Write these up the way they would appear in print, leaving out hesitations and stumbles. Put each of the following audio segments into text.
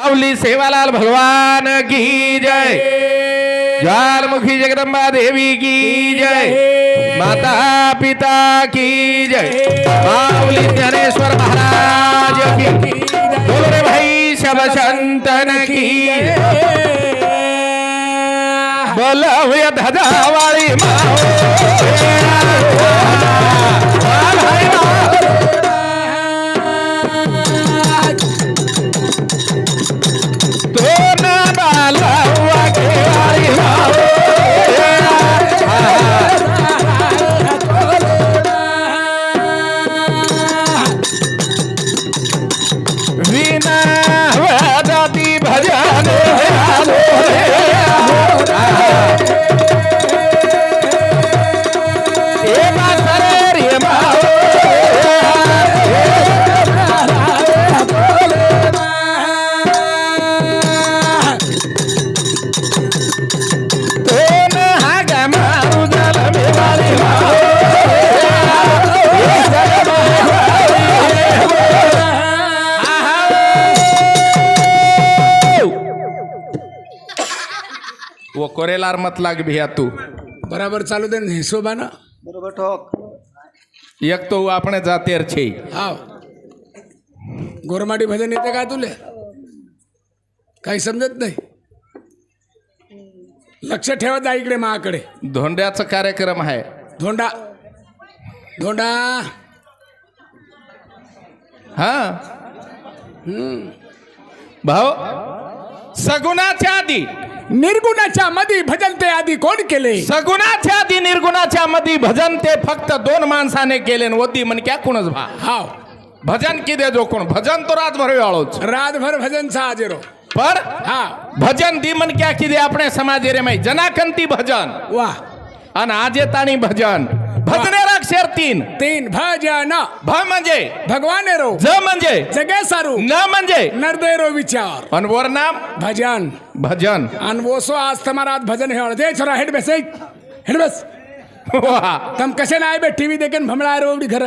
माऊली सेवालाल भगवान की जय। ज्वालमुखी जगदम्बा देवी की जय। माता पिता की जय। माऊली ज्ञानेश्वर महाराज की। बोलो रे भाई सब संतन की। बोलो धजा वाली माओ वो कोरेलार मत लाग भैया तू बराबर चालू दे ने हिशोबाना बरोबर ठोक एक तो આપણે જાતેર છે हाव गोरमाटी भजन येते काय तुले काही समजत नाही लक्ष ठेवत जा इकडे माकडे धोंड्याचा कार्यक्रम आहे धोंडा धोंडा हा भाऊ सगुणाच्या आधी निर्गुणाच्या मध्ये भजन ते आधी कोण केले सगुणाच्या आधी निर्गुणाच्या मध्ये भजन ते फक्त दोन माणसाने केले होती म्हण क्या कोणच भा हाव भजन किदे जो कोण भजन तो रातभर वाळोच रातभर भजन साजेरो पर हा भजन दी मन क्या किदे આપણે સમાજે રે માં જનાકંતી ભજન वाह અને આજે તાણી ભજन भजने अक्षर तीन तीन भजन भ म्हणजे भगवान रो ज म्हणजे जगे सारू न म्हणजे नरदेरो विचार आणि वर नाम भजन भजन आणि वो आज तुम्हारा भजन है दे छोरा हेड बस हेड बस वाह तम कसे नाही बे टीव्ही देखील भमळा एवढी घर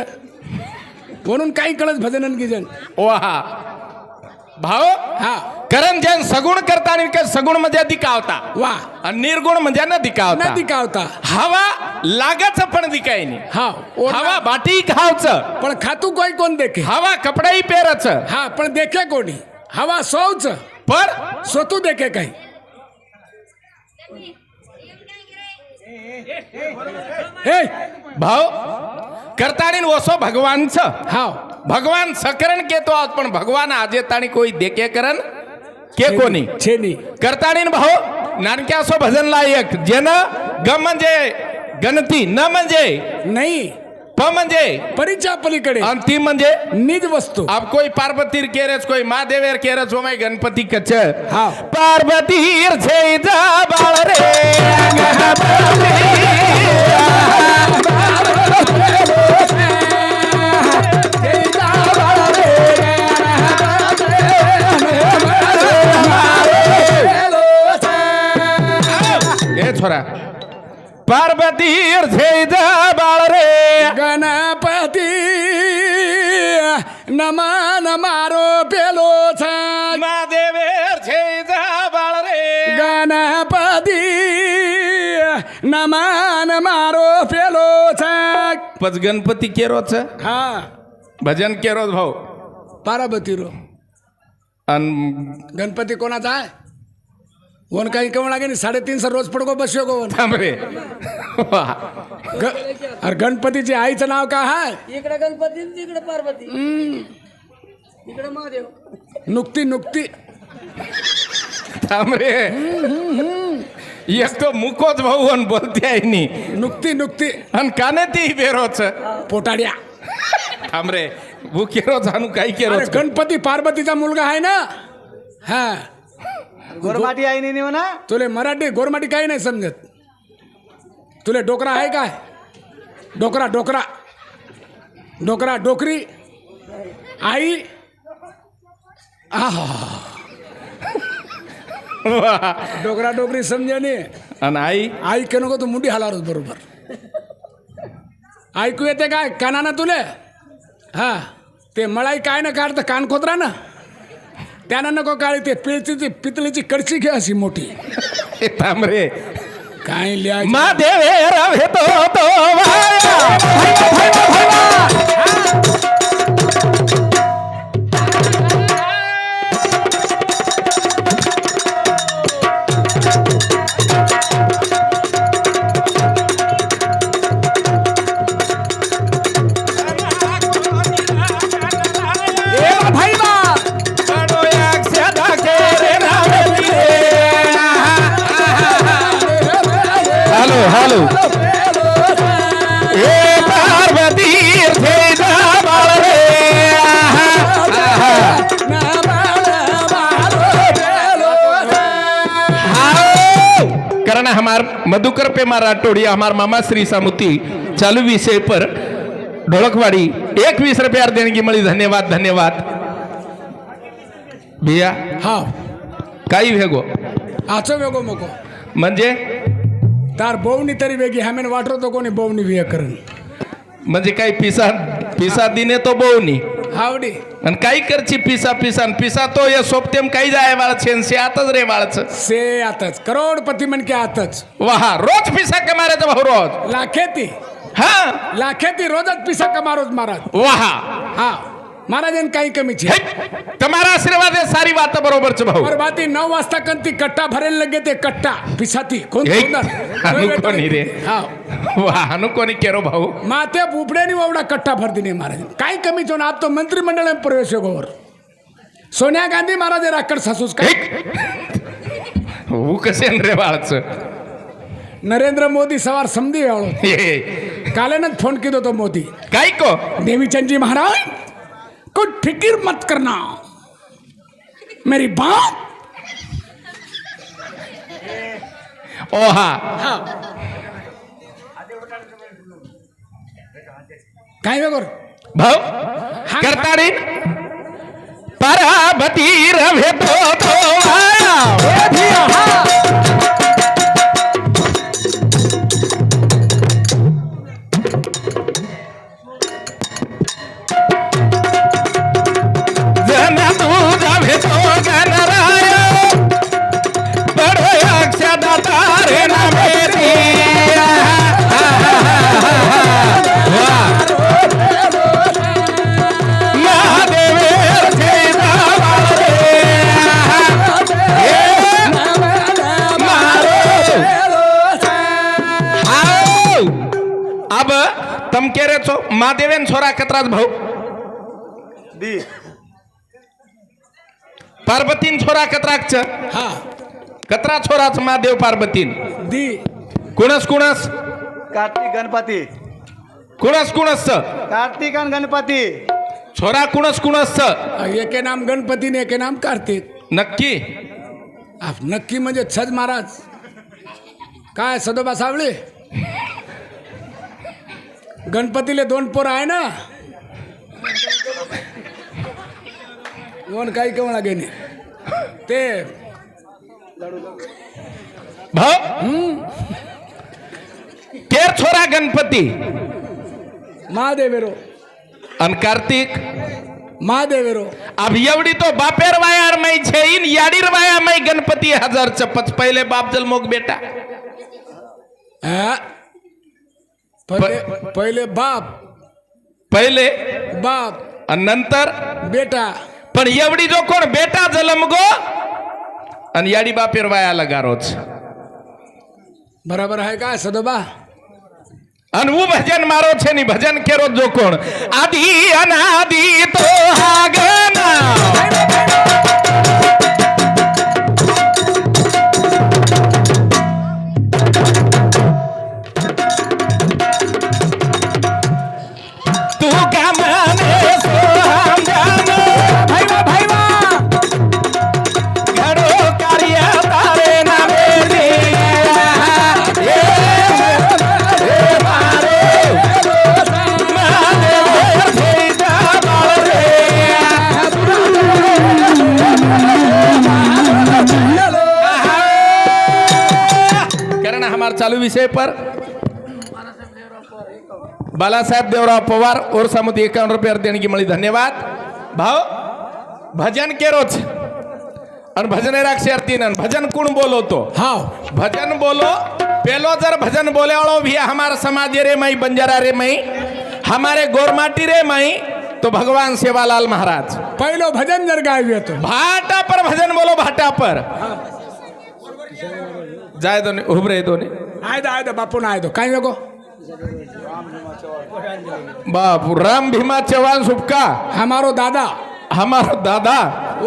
म्हणून काही कळत भजन की जन वाह भाऊ हा करण जन सगुण करता आणि सगुण मध्ये दिखावता वाह आणि निर्गुण म्हणजे न दिखावता न दिखावता हवा लागाच पण दिकाय नाही हा हवा बाटी खावच पण खातू कोई कोण देखे हवा कपडाही पेरच हा पण देखे कोणी हवा सोच पर स्वतू देखे काही हे भाऊ करतानी ओसो भगवानच हा भगवान सकरण केतो आज पण भगवान आजे ताणी कोई देखे करण के कोणी छेनी करतानी भाऊ नानक्या सो भजन लायक जेन ग म्हणजे गणती न म्हणजे नाही प म्हणजे परीच्या पलीकडे अंतिम म्हणजे निज वस्तू अब कोई पार्वतीर केरच कोई महादेवेर केरच हो मैं गणपती कच हा पार्वतीर छे जा बाळ रे ए छोरा पार्वतीर छे जा बाळ रे गणपती नमन मारो पेलो छ महादेवेर छे जा बाळ रे गणपती नमन मारो पेलो छ पच गणपती केरोच हा भजन केरोच भाऊ पार्वती रो अन गणपती कोणाचा आहे वन काही कम लागे 350 रोज पडको बसयो गो थांबरे अरे गणपतीचे आईचं नाव काय आहे इकडे गणपती तिकडे पार्वती इकडे महादेव नुकती नुकती थांबरे एक तो मुकोच भाऊ आणि बोलते आहे नी नुकती नुकती आणि काने ती बेरोच पोटाड्या थांबरे भू केरो जाणू काही केरो अरे गणपती पार्वतीचा मुलगा आहे ना हा गोरमाटी आई नाही म्हणा तुले मराठी गोरमाटी काही नाही समजत तुले डोकरा आहे काय डोकरा डोकरा डोकरा डोकरी आई आहा डोकरा डोकरी समजे नाही आणि आई आई के नको तू मुंडी हलावस बरोबर ऐकू येते काय कानानं तुले हा ते मलाई काय ना काढतं कान खोतरा ना त्यानं नको काळी ते पितळीची कडची घे अशी मोठी हे थांब रे काय लिहायचं महादेव भेटो तो वाया. बडो एक सदा के रे नाम लिए. हालो ए पार्वती थे बाळ रे. कारण हमार मधुकर पे मारा टोड़िया हमार मामा श्री सामुती चालू विषय पर ढोलकवाड़ी 21 रुपया देने की मળી. धन्यवाद धन्यवाद भैया. हा काही वेगो आचो वेगो मको म्हणजे तार बोवणी तरी वेगळी हामेन वाटरो तो कोणी बोवणी विया करण म्हणजे काही पिसा दिने तो बोवनी हावडी आणि काही करची पिसा पिसा तो या सोपतेम काही जाय वाळच से आताच रे वाळच से आताच करोडपती म्हण की आताच वाहा रोज पिसा कमारायचा भाऊ रोज लाखेती हा लाखेती रोजच पिसा कमारोज महाराज वाहा. हा महाराजन काही कमीची हे, तुम्हारा आशीर्वाद है सारी बात बरोबर छ भाऊ. और बाती 9 वाजता कंती कट्टा भरेल लगे ते कट्टा पिसाती कोण हे, कोण अनुकोनी रे. हा वाह अनुकोनी केरो भाऊ. माते बुपडेनी ववडा कट्टा भर दिने महाराज काही कमी चोन आप तो मंत्रिमंडळ में प्रवेश होगोवर सोनिया गांधी महाराज राकड सासूस काय वो कसे रे बाळच नरेंद्र मोदी सवार समधी वाळो हे कालेनच फोन कीधो तो मोदी काय को देवीचंद जी महाराज कुछ फिक्र मत करना मेरी बात. ओहा काय वेगोर भाऊ करताड़ी पराभती रवे तो आया. जना दूध भेटो गणराया बड़ो अक्षदा तारे ना मेरी. महादेवेर थे बाळ रे. आओ अब तम के रे छो महादेवेन छोरा कतराज भाऊ दी पार्वतीन छोरा कतराकच हा कतरा छोराच महादेव पार्वतीन दी कुणस कुणस कार्तिक गणपती कुणस कुणस कार्तिक आणि गणपती छोरा कुणस कुणस एके नाम गणपती ने एके नाम कार्तिक. नक्की आप नक्की म्हणजे छज महाराज काय सदोबा सावळे गणपतीले 2 पोर आहे ना कोण काही कमळा घेणे ते भाऊ केर छोरा गणपती महादेवेरो आणि कार्तिक महादेवेरो. अब एवढी तो बापेर वायार मै छेइन याडीर वाया मै गणपती 1000 पहिले बाप जल मोग बेटा हा? पहिले बाप पहिले बाप आणि नंतर बेटा पण एवढी जो कोण बेटा जलम गो आणि याडी बापेर वाया लगा रोज बराबर आहे का सदोबा. आणि वो भजन मारो छे नी भजन केरो जो कोण आदि अनादि तो हा गाना. तू का माने सो हम जानो भाईवा घडो कार्य तारे ना मेरी. कारण हमारे चालू विषय पर बाला साहेब देवराव पवार और सामुदी 51 रुपये देने की मળી. धन्यवाद भाव भजन के रोज અને ભજન રાક્ષી ને ભજન કોણ બોલો તો हाँ ભજન બોલો પેલો जर भजन बोले वालो भी हमारा समाज रे मई बंजारा रे मई हमारे गोरमाटी रे मई तो भगवान सेवालाल महाराज पहिलो भजन जर गावी तो भाटा पर भजन बोलो भाटा पर जाए तो नहीं उभरे तो नहीं आय दो बापू ना आय दो काय नको बाप राम भीमा चौहान सुबका हमारो दादा हमारा दादा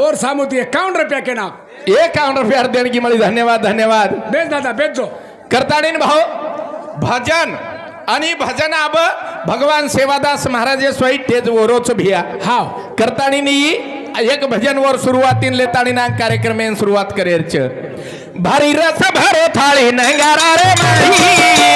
और सामुती 51 रुपया के नाम 51 रुपया देने की मળી धन्यवाद धन्यवाद बेच दादा बेच जो करताडीन भाऊ भजन आणि भजन अब भगवान सेवादास महाराजे स्वयं तेज वरोच भिया हाँ करताडीनी एक भजन वर सुरुवातीन लेताडीना कार्यक्रमेन सुरुवात करेर छ भारी रस भरो थाळी नंगारा रे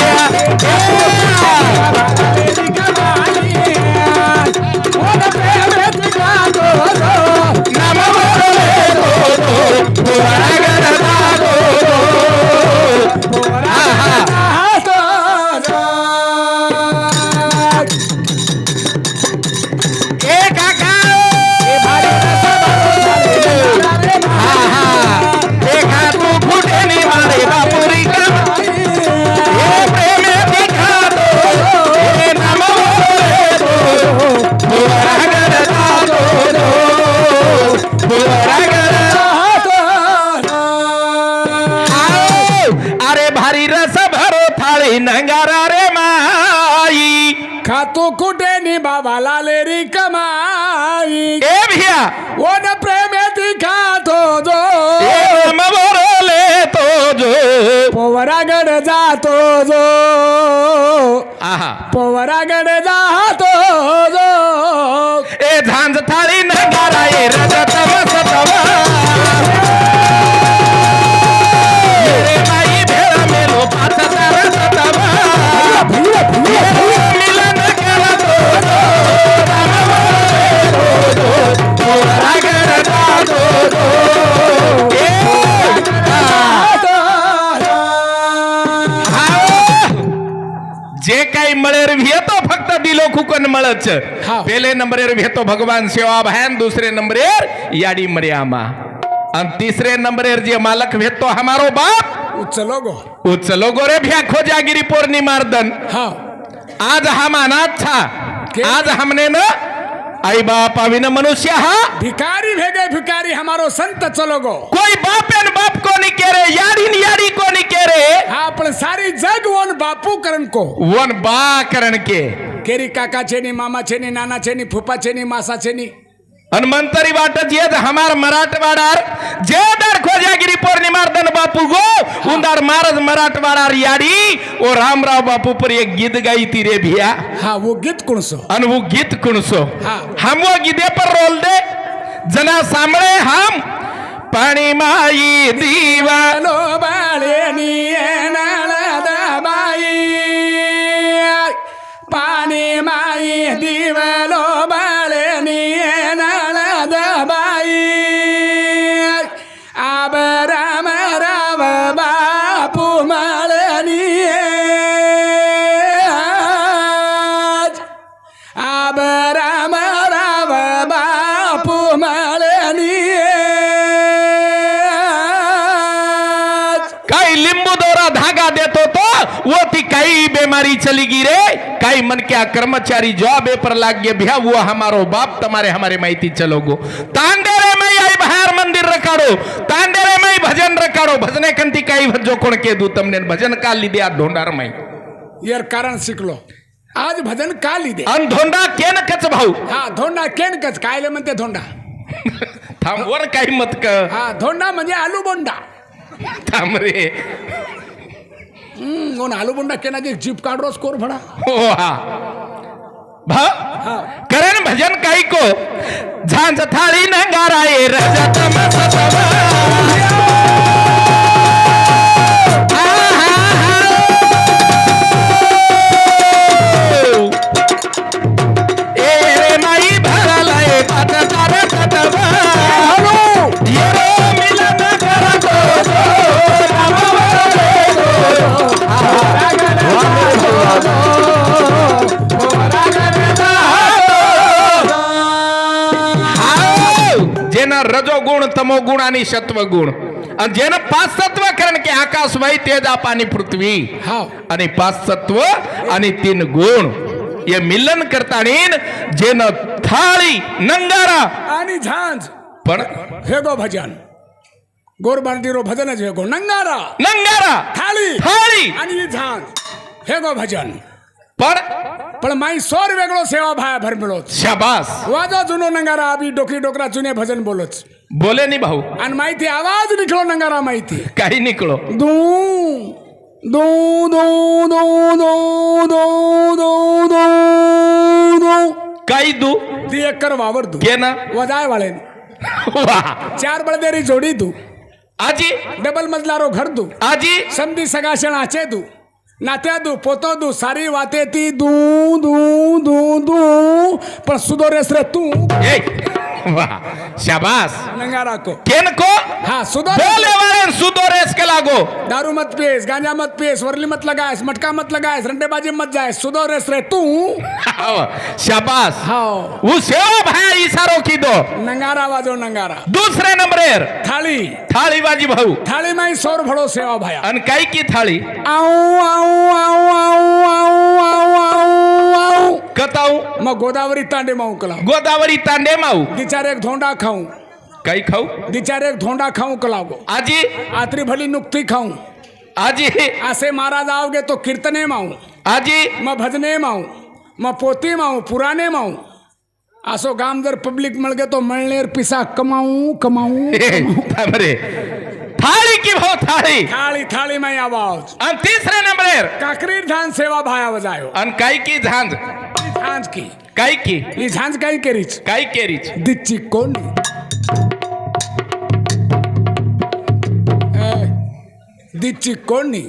नंगारा रे माई खातो कुठे निभावाला लेरी कमाई ए भैया वो न प्रेमेती खातो जो बोले तो जो पोवरागड जातो जो आहा पोवरागड जातो जो ए झांज थाळी नंगारा ए रजत मस्तवा रे माई भेळा मेलो पाच तारा मिलन करा तो जे काही मळेर भेतो फक्त दिलो खुकन मळच हा. पहले नंबरेर भेतो भगवान सेवा बहन दूसरे नंबरेर याडी मर्यामा और तीसरे नंबरेर जे मालक भेतो हमारो बाप उचलो गो उचलो गोरे भ्या खोजागिरी पूर्णिमार्दन हाँ आज हम अनाथ था के? आज हमने न आई बाप अविन मनुष्य हा भिकारी भेगे भिकारी हमारो संत चलो गो कोई बापेन बाप को नहीं कह रहे याडी को नहीं कह रहे हाँ पण सारी जग वन बापू करण को वन बा करण के केरी काका छे नी मामा छे नी नाना छे नी फूफा छे नी मासा छे नी हनुमंतरी वाट जे हमार मराठवाडार जे दर खोजागिरी पौर्णिमार दन बापू गो उंदार महाराज मराठवाडार याडी ओ रामराव बापू पर एक गीत गाई थी रे भिया हाँ वो गीत कौन सो अन वो गीत कुणसो हाँ. हम वो गीते पर रोल दे जना सामने हम पाणी माई दीवा लो बाळे नी नाळदा बाई पाणी माई दिवलो बाळे नी नाळदा बाई आब राम राव बापू माळनी आब राम राव बापू माळनी काही लिंबू दोरा धागा देतो तो वो ती काही बीमारी चली गई रे काही मन क्या कर्मचारी जॉब पर लाग गए भैया वो हमारो बाप तुम्हारे हमारे माहिती चलोगो तांडेरे में आई बाहर मंदिर रखाड़ो तांडेरे में भजन रखाड़ो भजने कंती काही भजो कोण के दू तमने भजन का लीधे आ ढोंडार में यार कारण शिकलो आज भजन का लिदे अन ढोंडा केन कच भाऊ हा धोंडा केन कच कायले म्हणते धोंडा थांब वर काही मत क हा धोंडा म्हणजे आलू बोंडा थांब रे कोण आलू बोंडा केना जे जीप काढरोस कोर भडा हो हा भा करण भजन काही को झांझ थाळी नंगारा ए रजत मस्तवा गुण आणि सत्व गुण आणि जेनं पाच तत्व कारण की आकाश वायू तेज आप आणि पृथ्वी हा आणि पाच तत्व आणि तीन गुण हे मिलन करताना जेनं थाळी नंगारा आणि झांज पण हे गो भजन गोर बांधीरो भजनच हे गो नंगारा नंगारा थाळी थाळी आणि झांज हे गो भजन पण पण माई सोर वेगळो सेवा भाया भर मिळोच शाबास वाजो जुनो नंगारा आबी डोकरी डोकरा जुने भजन बोलोच बोले नाही भाऊ आणि माहिती आवाज निघलो नंगारा माहिती काही निकलो दू दू दू दू दू दू दू दू दू काही दू ती एक कर वावर दू घे ना वजाय वाळे वाह. चार बळदेरी जोडी दू आजी डबल मजलारो घर दू आजी समधी सगाशण आचे दू नात्या दू पोतो दू सारी वाते ती दू दू दू दू पण सुदोरेस रे तू ए वाह शाबास नंगारा को केन को हाँ सुदोर बोले वाले सुदोरेस के लागो दारू मत पियस गांजा मत पियस वरली मत लगायस मटका मत लगायस रंडेबाजी मत जाए सुदोरेस रे तू शाबास हाँ वो सेवा भाई इशारो की दो नंगारा वाजो नंगारा दूसरे नंबर थाली थाळी बाजी भाऊ थाली में सौर भड़ो सेवा भाया आणि काही की थाळी आऊ आऊ आऊ आऊ आऊ आऊ आऊ आऊ कताऊ मग गोदावरी तांडे माऊ कला गोदावरी तांडे माऊ दिचार एक धोंडा खाऊं काही खाऊ दिचार एक धोंडा खाऊं कलागो आजी आतरी भली नुकती खाऊं आजी आसे महाराज आओगे तो कीर्तने माऊ आजी म भजने माऊ म पोती माऊ पुराने माऊ असो गाम जर पब्लिक मिल गए तो मळनेर पिसा कमाऊ कमाऊ थांबरे थाळी की भाऊ थाळी थाली थाली में आवाज आणि तिसरे नंबर काकरी धान सेवा भाया बजायो आणि काही की झांज झांज की काही की ही झांज काही करीच काही केरीच दिच्ची कोणी दिच्ची कोणी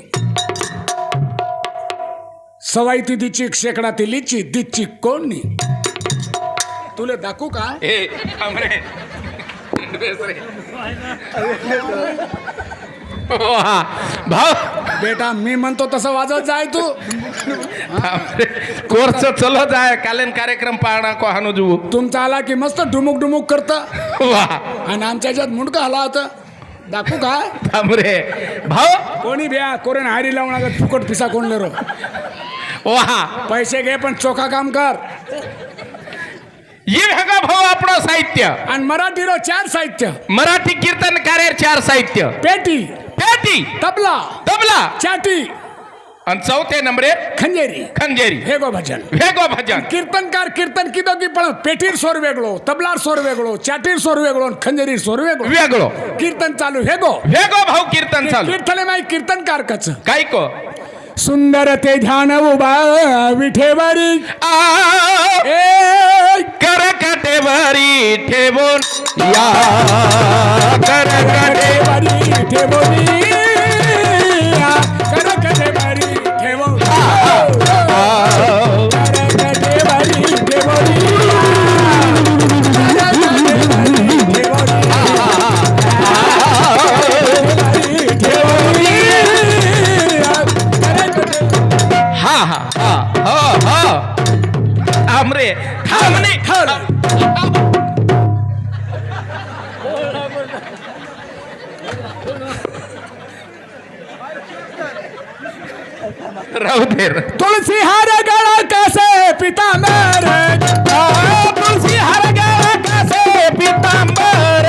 सवाई ती दिची शेकडा ती लिची दिच्ची कोणी तुले दाखवू का ए थांबरे वाह, भाऊ बेटा मी म्हणतो तसं वाजवत जाय तू कोर्स चलो जाय कालन कार्यक्रम पाहणा को हानु जुवू तुमचा आला की मस्त डुमुक डुमुक करत वाह आणि आमच्या ह्याच्यात मुंडका हला होता दाखवू का थांबरे भाऊ कोणी ब्या कोरेन हारी लावून लागत फुकट पिसा कोण लेरो वाह पैसे घे पण चोखा काम कर ये हगा भाऊ आपणो साहित्य आणि मराठीरो चार साहित्य मराठी कीर्तनकार्य चार साहित्य पेटी पेटी तबला तबला चाटी आणि चौथे नंबर खंजेरी खंजेरी हे गो भजन वेगो भजन कीर्तनकार कीर्तन किदो की पण पेटीर सोर वेगळो तबलार सोर वेगळो चाटीर सोर वेगळो आणि खंजेरीर सोर वेगळो वेगळो कीर्तन चालू हे गो वेगो भाऊ कीर्तन चालू कीर्तने माई कीर्तनकार कच काय को सुंदर ते ध्यान उभा विठेवरी आ ए करकटेवरी ठेवून या करकटे विठेवरी ठेवरी करकटेवरी ठेवरी करकटेवरी ठेवरी हा हा हा हा हा थांबरे थांबणे राहू दे तुलसी हर गळा कसे पितांबर तुलसी हर गळा कसे पितांबर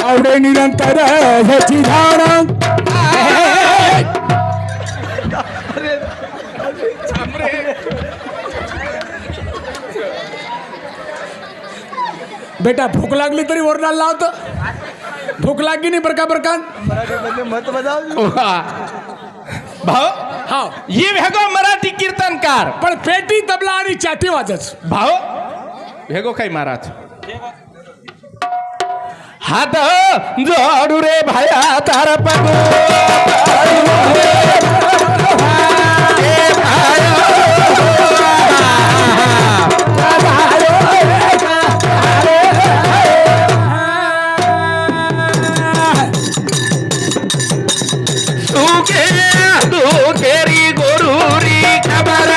आवडे निरंतर ह्याची धारण बेटा भूक लागली तरी ओरडायला लावतं भूक लागली नाही बरका बरकान मराठीमध्ये मत बजाव भाऊ हा ये वेगो मराठी कीर्तनकार पण पेटी तबला आणि चाटी वाजच भाऊ वेगो काय महाराज हात जोडू रे भाया तार पगो के तू तेरी गुरूरी खबर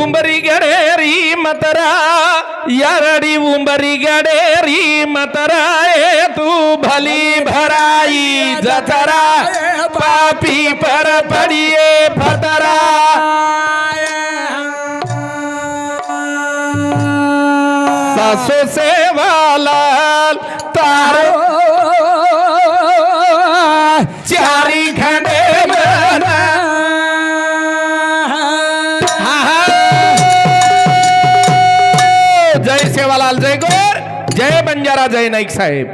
ಉಂಬರಿ ಗಡೇರಿ ಮತರ ಎರಡಿ ಉಂಬರಿ ಗಡೇರಿ ಮತರ ತೂ ಭಲಿ ಭರಾಯಿ ಜತರ ಪಾಪಿ ಪರ ಪಡಿಯೇ ಫತರ सासो से वाला तारो चारी घंटे जय सेवालाल जय गौर जय बंजारा जय नाईक साहेब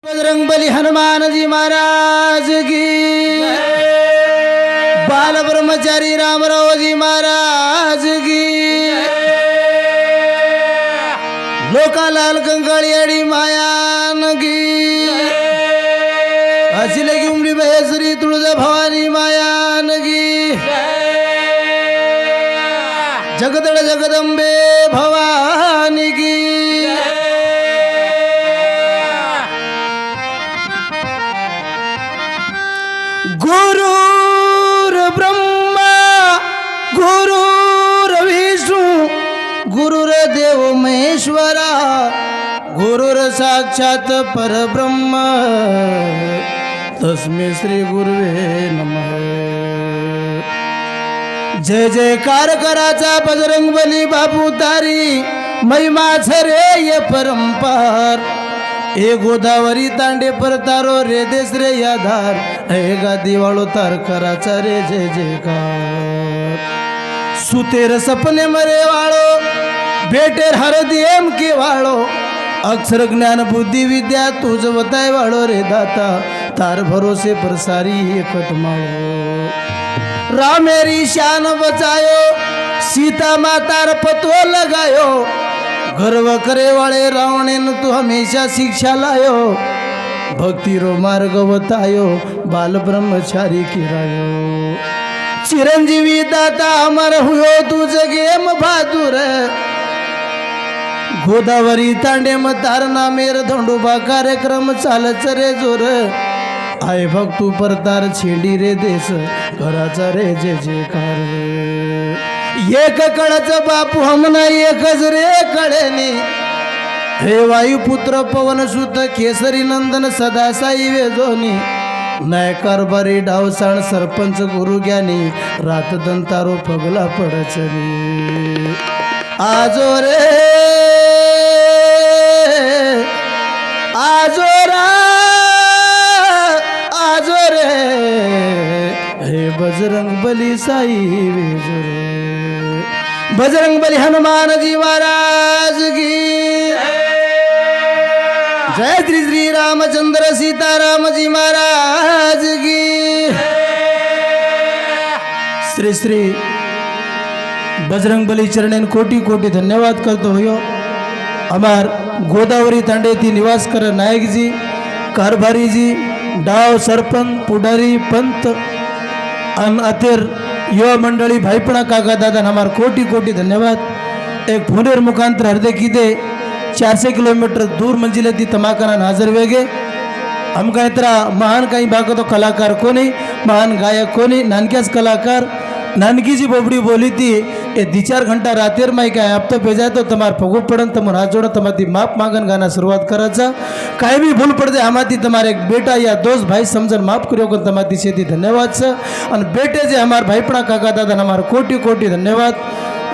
बजरंग बली हनुमान जी महाराज की बाल ब्रह्मचारी रामराव जी महाराज की लोकालाल कंकाळी मायान की अशी लगी उमडी महेश्वरी तुळजा भवानी मायान की जगदळ जगदंबे भवानी की गुरुर ब्रह्मा गुरुर विष्णू गुरुर देव महेश्वरा गुरुर साक्षात परब्रह्म तस्मै श्री गुरुवे नमः जय जयकार कराचा बजरंग बली बापू तारी महिमा रे ये परंपार ए गोदावरी तांडे परतारो रे देश रे याधार हे गा दिवाळो तार कराचा रे जय जयकार सुतेर सपने मरे वाळो बेटेर हरदियम के वाळो अक्षर ज्ञान बुद्धि विद्या तुझ बताय वाळो रे दाता तार भरोसे पर सारी एकट माळो राम मेरी शान बचायो सीता मातार पतो लगायो गर्व करे वाले रावणे न तू हमेशा शिक्षा लायो भक्ति रो मार्ग बतायो बाल ब्रह्मचारी किरायो चिरंजीवी दाता अमर हुयो तू जगेम बहादुर गोदावरी तांडे मतार नामेर धोंडोबा कार्यक्रम चालच रे जोर आय भक्तू परतार छेडी रे देश घराचा रे जय जयकार एक कळच बापू हमना एकच रे कळेनी हे वायुपुत्र पवन सुत केसरी नंदन सदा साई वेजोनी नाय कारभारी डावसाण सरपंच गुरु ज्ञानी रात दंतारो पगला पडचरी आजो रे आजोरा आजो रे हे बजरंग बली साई वेजोरे बजरंग बली हनुमान जी महाराज की जय श्री श्री रामचंद्र सीताराम जी महाराज की श्री श्री बजरंग बली चरणेन कोटी कोटी धन्यवाद करतो हो अमार गोदावरी तांडेती निवास कर नायक जी कारभारी जी डाव सरपंच पुढारी पंत अन अतेर युवा मंडली भाईपणा काका दादा हमार कोटी कोटी धन्यवाद एक फोनेर मुखांतर हृदय कीदे 400 किलोमीटर दूर मंजिले ती तमाकाना हाजर वेगे हम का इतरा महान काही भाग तो कलाकार कोणी महान गायक कोणी नानक्याच कलाकार नानकी जी बोबड़ी बोली थी ए 2-4 घंटा रातेर माई काय आप तो भेजा तो तमार पगू पड़न तमर हाथ जोड़ तमाती माप मांगन गाना शुरुआत कराचा काय भी भूल पड़ दे हमारी तमारे एक बेटा या दोस्त भाई समझन माफ करियो को तमाती से धन्यवाद से और बेटे जे हमार भाईपणा काका दादा हमार कोटी कोटी धन्यवाद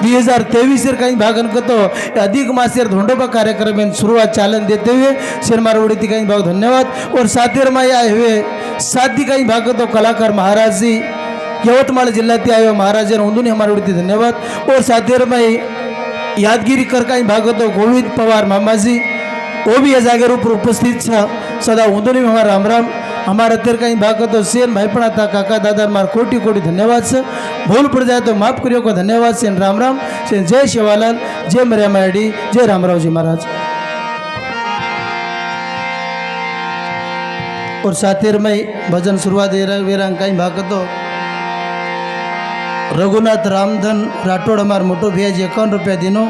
2023 कहीं भागन को तो अधिक मासेर धोंडोबा कार्यक्रम में शुरुआत चालन देते हुए शेरमारवड़ी थी कहीं भाग धन्यवाद और साथीर में आए हुए साथी कहीं भाग तो कलाकार महाराज जी यवतमाळ जिल्ह्यात आयो महाराज नोंदून हमारे उड़ती धन्यवाद और साथीर में यादगिरी कर कहीं भाग तो गोविंद पवार मामाजी वो भी जागर ऊपर उपस्थित था सदा उदोनी में हमारा राम राम हमारा तेर कहीं भाग तो सेन भाईपणा था काका दादा हमारा कोटि कोटि धन्यवाद से भूल पड़ जाए तो माफ करियो को धन्यवाद सेन राम राम सेन जय शिवालाल जय मरिया मायडी जय रामराव जी महाराज और साथीर में भजन शुरुआत वेरांग कहीं भाग तो रघुनाथ रामधन राठौड़ हमार मोटो भैया जी 51 रुपया दिनों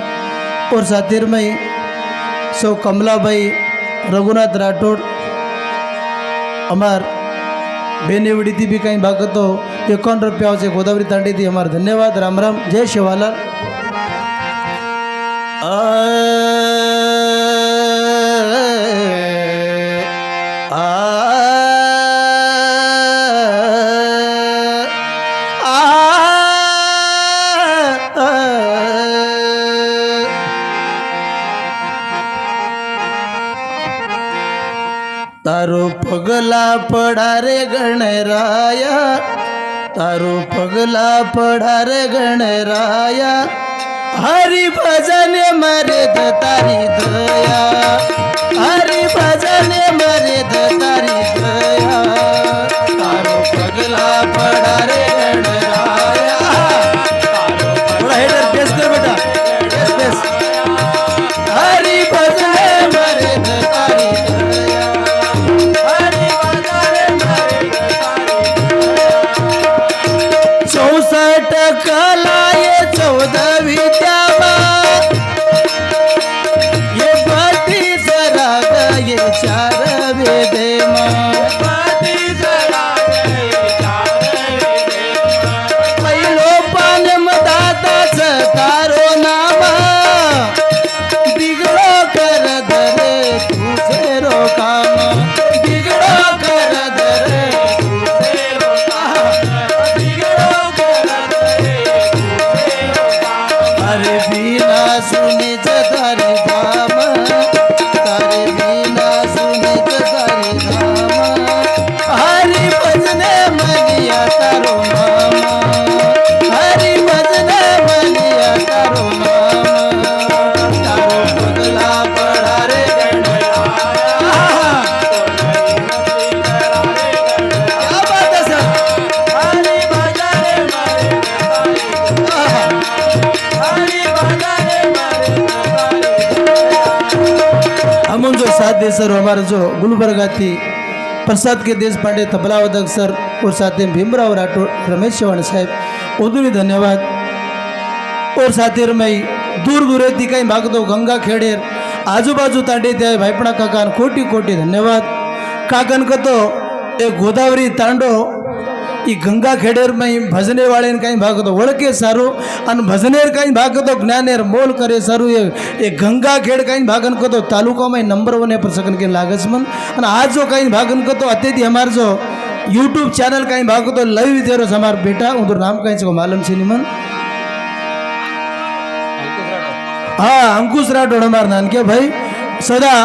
और सातिर में सो कमला भाई रघुनाथ राठौड़ हमार बेने वड़ी थी भी कहीं भाग तो 51 रुपया से गोदावरी तांडी थी हमार धन्यवाद। राम राम जय शिवालाल। तारो पगला पड़ा रे गणराया, तारो पगला पड़ा रे गणराया, हरि भजन मरे तारी दया, हरि भजन मरे तारी दया, तारो पगला पड़ा रे गणराया। थोड़ा हेडर बेस कर बेटा, बेस बेस। हरि भजन मरे तारी दया, हरि भजन मरे तारी दया। 64 कला ये 14 विद्या ये 32 राग ये 4 वेद पहिलो पान दादाच तारो नामा बिगडो कर धरे तुझे रो काम, बिगडो कर धरे तुझे रो काम, बिगडो कर धरे तुझे रो काम। अरे बिना सुने जदारी धाम, तारे बिना सुने जदारी धाम, हरि भजने मनिया तारो नाम, हरि भजने मनिया तारो नाम, तारो पगला पड़ा रे गणराया। क्या बात है सर, हरि भजने मरे हरि भजने मरे। हम जो साथ दे सर हमारे जो गुलबर्गा थी प्रसाद के देश पांडे तबला वादक सर और साथ में भीमराव राठौड़ रमेश चौहान साहब उन्हें धन्यवाद। और साथी में दूर दूर थी कहीं भाग दो गंगा खेड़ेर आजू बाजू तांडे थे भाईपणा काकान कोटि कोटि धन्यवाद। काकन को तो एक गोदावरी तांडो ई गंगा खेड़ेर में भजने वाले कहीं भाग तो वड़के सारू अन भजनेर कहीं भाग तो ज्ञानेर मोल करे सारू। ये गंगा खेड़ कहीं भागन को तो तालुका में नंबर 1 पर सकन के लागस मन। और आज जो कहीं भागन को तो अत्यधि हमार जो यूट्यूब चैनल कहीं भाग तो लाइव दे रहा हमार बेटा उधर नाम कहीं से मालूम से निमन। हाँ अंकुश राठौड़ हमार नान के भाई सदा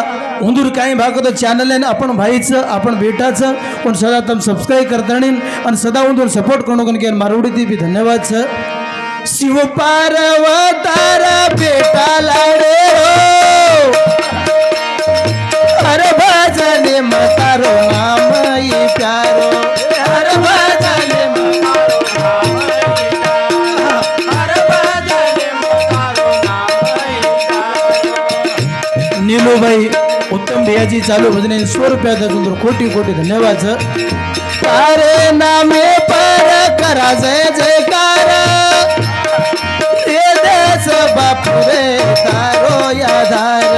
उंदूर काही भाग तो चॅनल आहे आपण भाईचं आपण बेटाचं पण सदा तुम सब्सक्राइब करतानी आणि सदा उंदूर सपोर्ट करणं के मारवडी ती भी धन्यवाद सर। शिव पार्वतार बेटा लाडे हो हर भजने मतारो नाम ये प्यारो, हर भजने मतारो नाम ये प्यारो, हर भजने मतारो नाम ये प्यारो। नीलू भाई उत्तम भैयाजी चालू भजने 100 रुपया सुंदर कोटि कोटि धन्यवाद सर। तारे नामे पर करा जय जयकार रे देश बापू रे तारो यादार,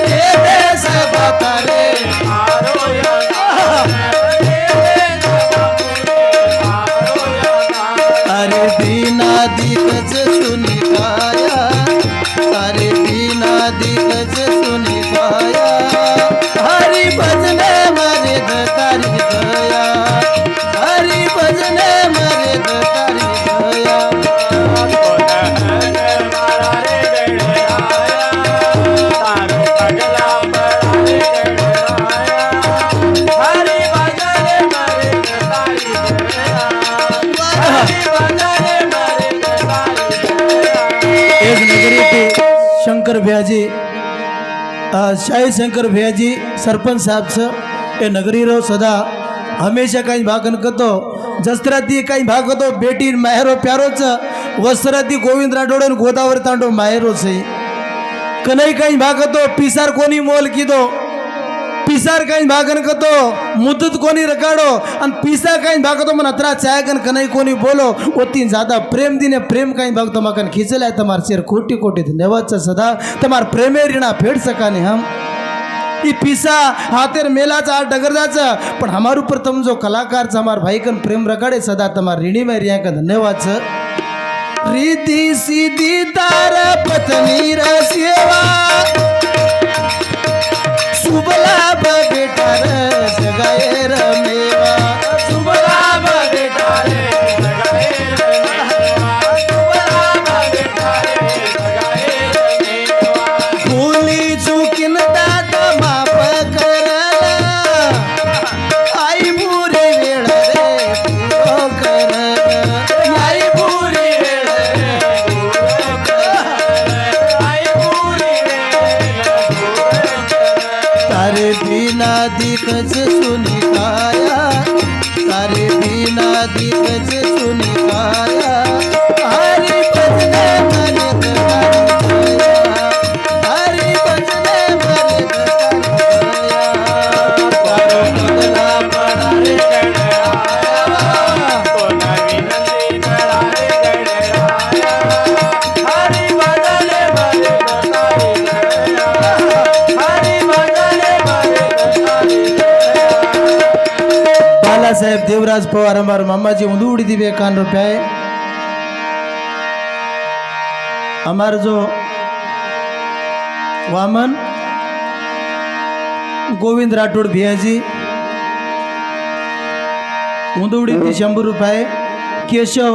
रे देश बापा रे तारो यादार, रे देश बापू रे तारो यादार। अरे बिना दिग्गज सुनी पाया, अरे बिना दिग्गज सुनी पाया, हरि भजने मरे तारी दया, हरि भजने मरे तारी दया। तारो पगला पड़ा रे गणराया, हरि भजने मरे तारी दया, हरि भजने मरे तारी दया। एक नगरी पे शंकर भैयाजी शाही शंकर भैयाजी सरपंच साहब से ए नगरी रो सदा हमेशा कहीं भागन कतो जसराती कहीं भागतो बेटी माहेरो प्यारो च वस्त्राती गोविंद राठोड गोदावरी तांडो माहेरो से कनई कहीं भागतो पिसार कोनी मोल कीदो पिसार काही भागन कतो मुद्दत कोणी रकाडो आणि पिसा काही भागतो मन अतरा चायकन कनई कोणी बोलो ओती ज्यादा प्रेम दिने प्रेम काही भागतो मकन खींचला है तुम्हार शेर कोटि कोटि धन्यवाद सदा तुम्हार प्रेमे ऋणा फेड सकाने हम ई पिसा हाथेर मेलाचा आठ डगरदाचा पण हमार ऊपर तुम जो कलाकार हमार भाई कन प्रेम रकाडे सदा तुम्हार ऋणी में रिया का धन्यवाद रिद्धि सीधी तार पत्नी र सेवा शुभलाभ बेटा रे जगाए र मेवा शुभलाभ बेटा रे जगाए र मेवा शुभलाभ बेटा रे जगाए र मेवा भूली चुकिन दात माफ करला आई बुरी वेळ रे पूरो कर आई बुरी वेळ रे पूरो कर आई बुरी वेळ तारे बिना दिखज सुनी काया तारे बिना दिखज सुनी काया हरि भजने मरे दया हरि भजने मरे दया पारो बदला पड़ा रे गणराया कोना विनती करा रे गणराया हरि भजने मरे दया हरि भजने मरे दया बालासाहेब देवराज पवार हमारे मामा जी उंदूड़ी दिवे कान रुपये हमार जो वामन गोविंद राठौड़ भैया जी उंदूड़ी थी 100 रुपये केशव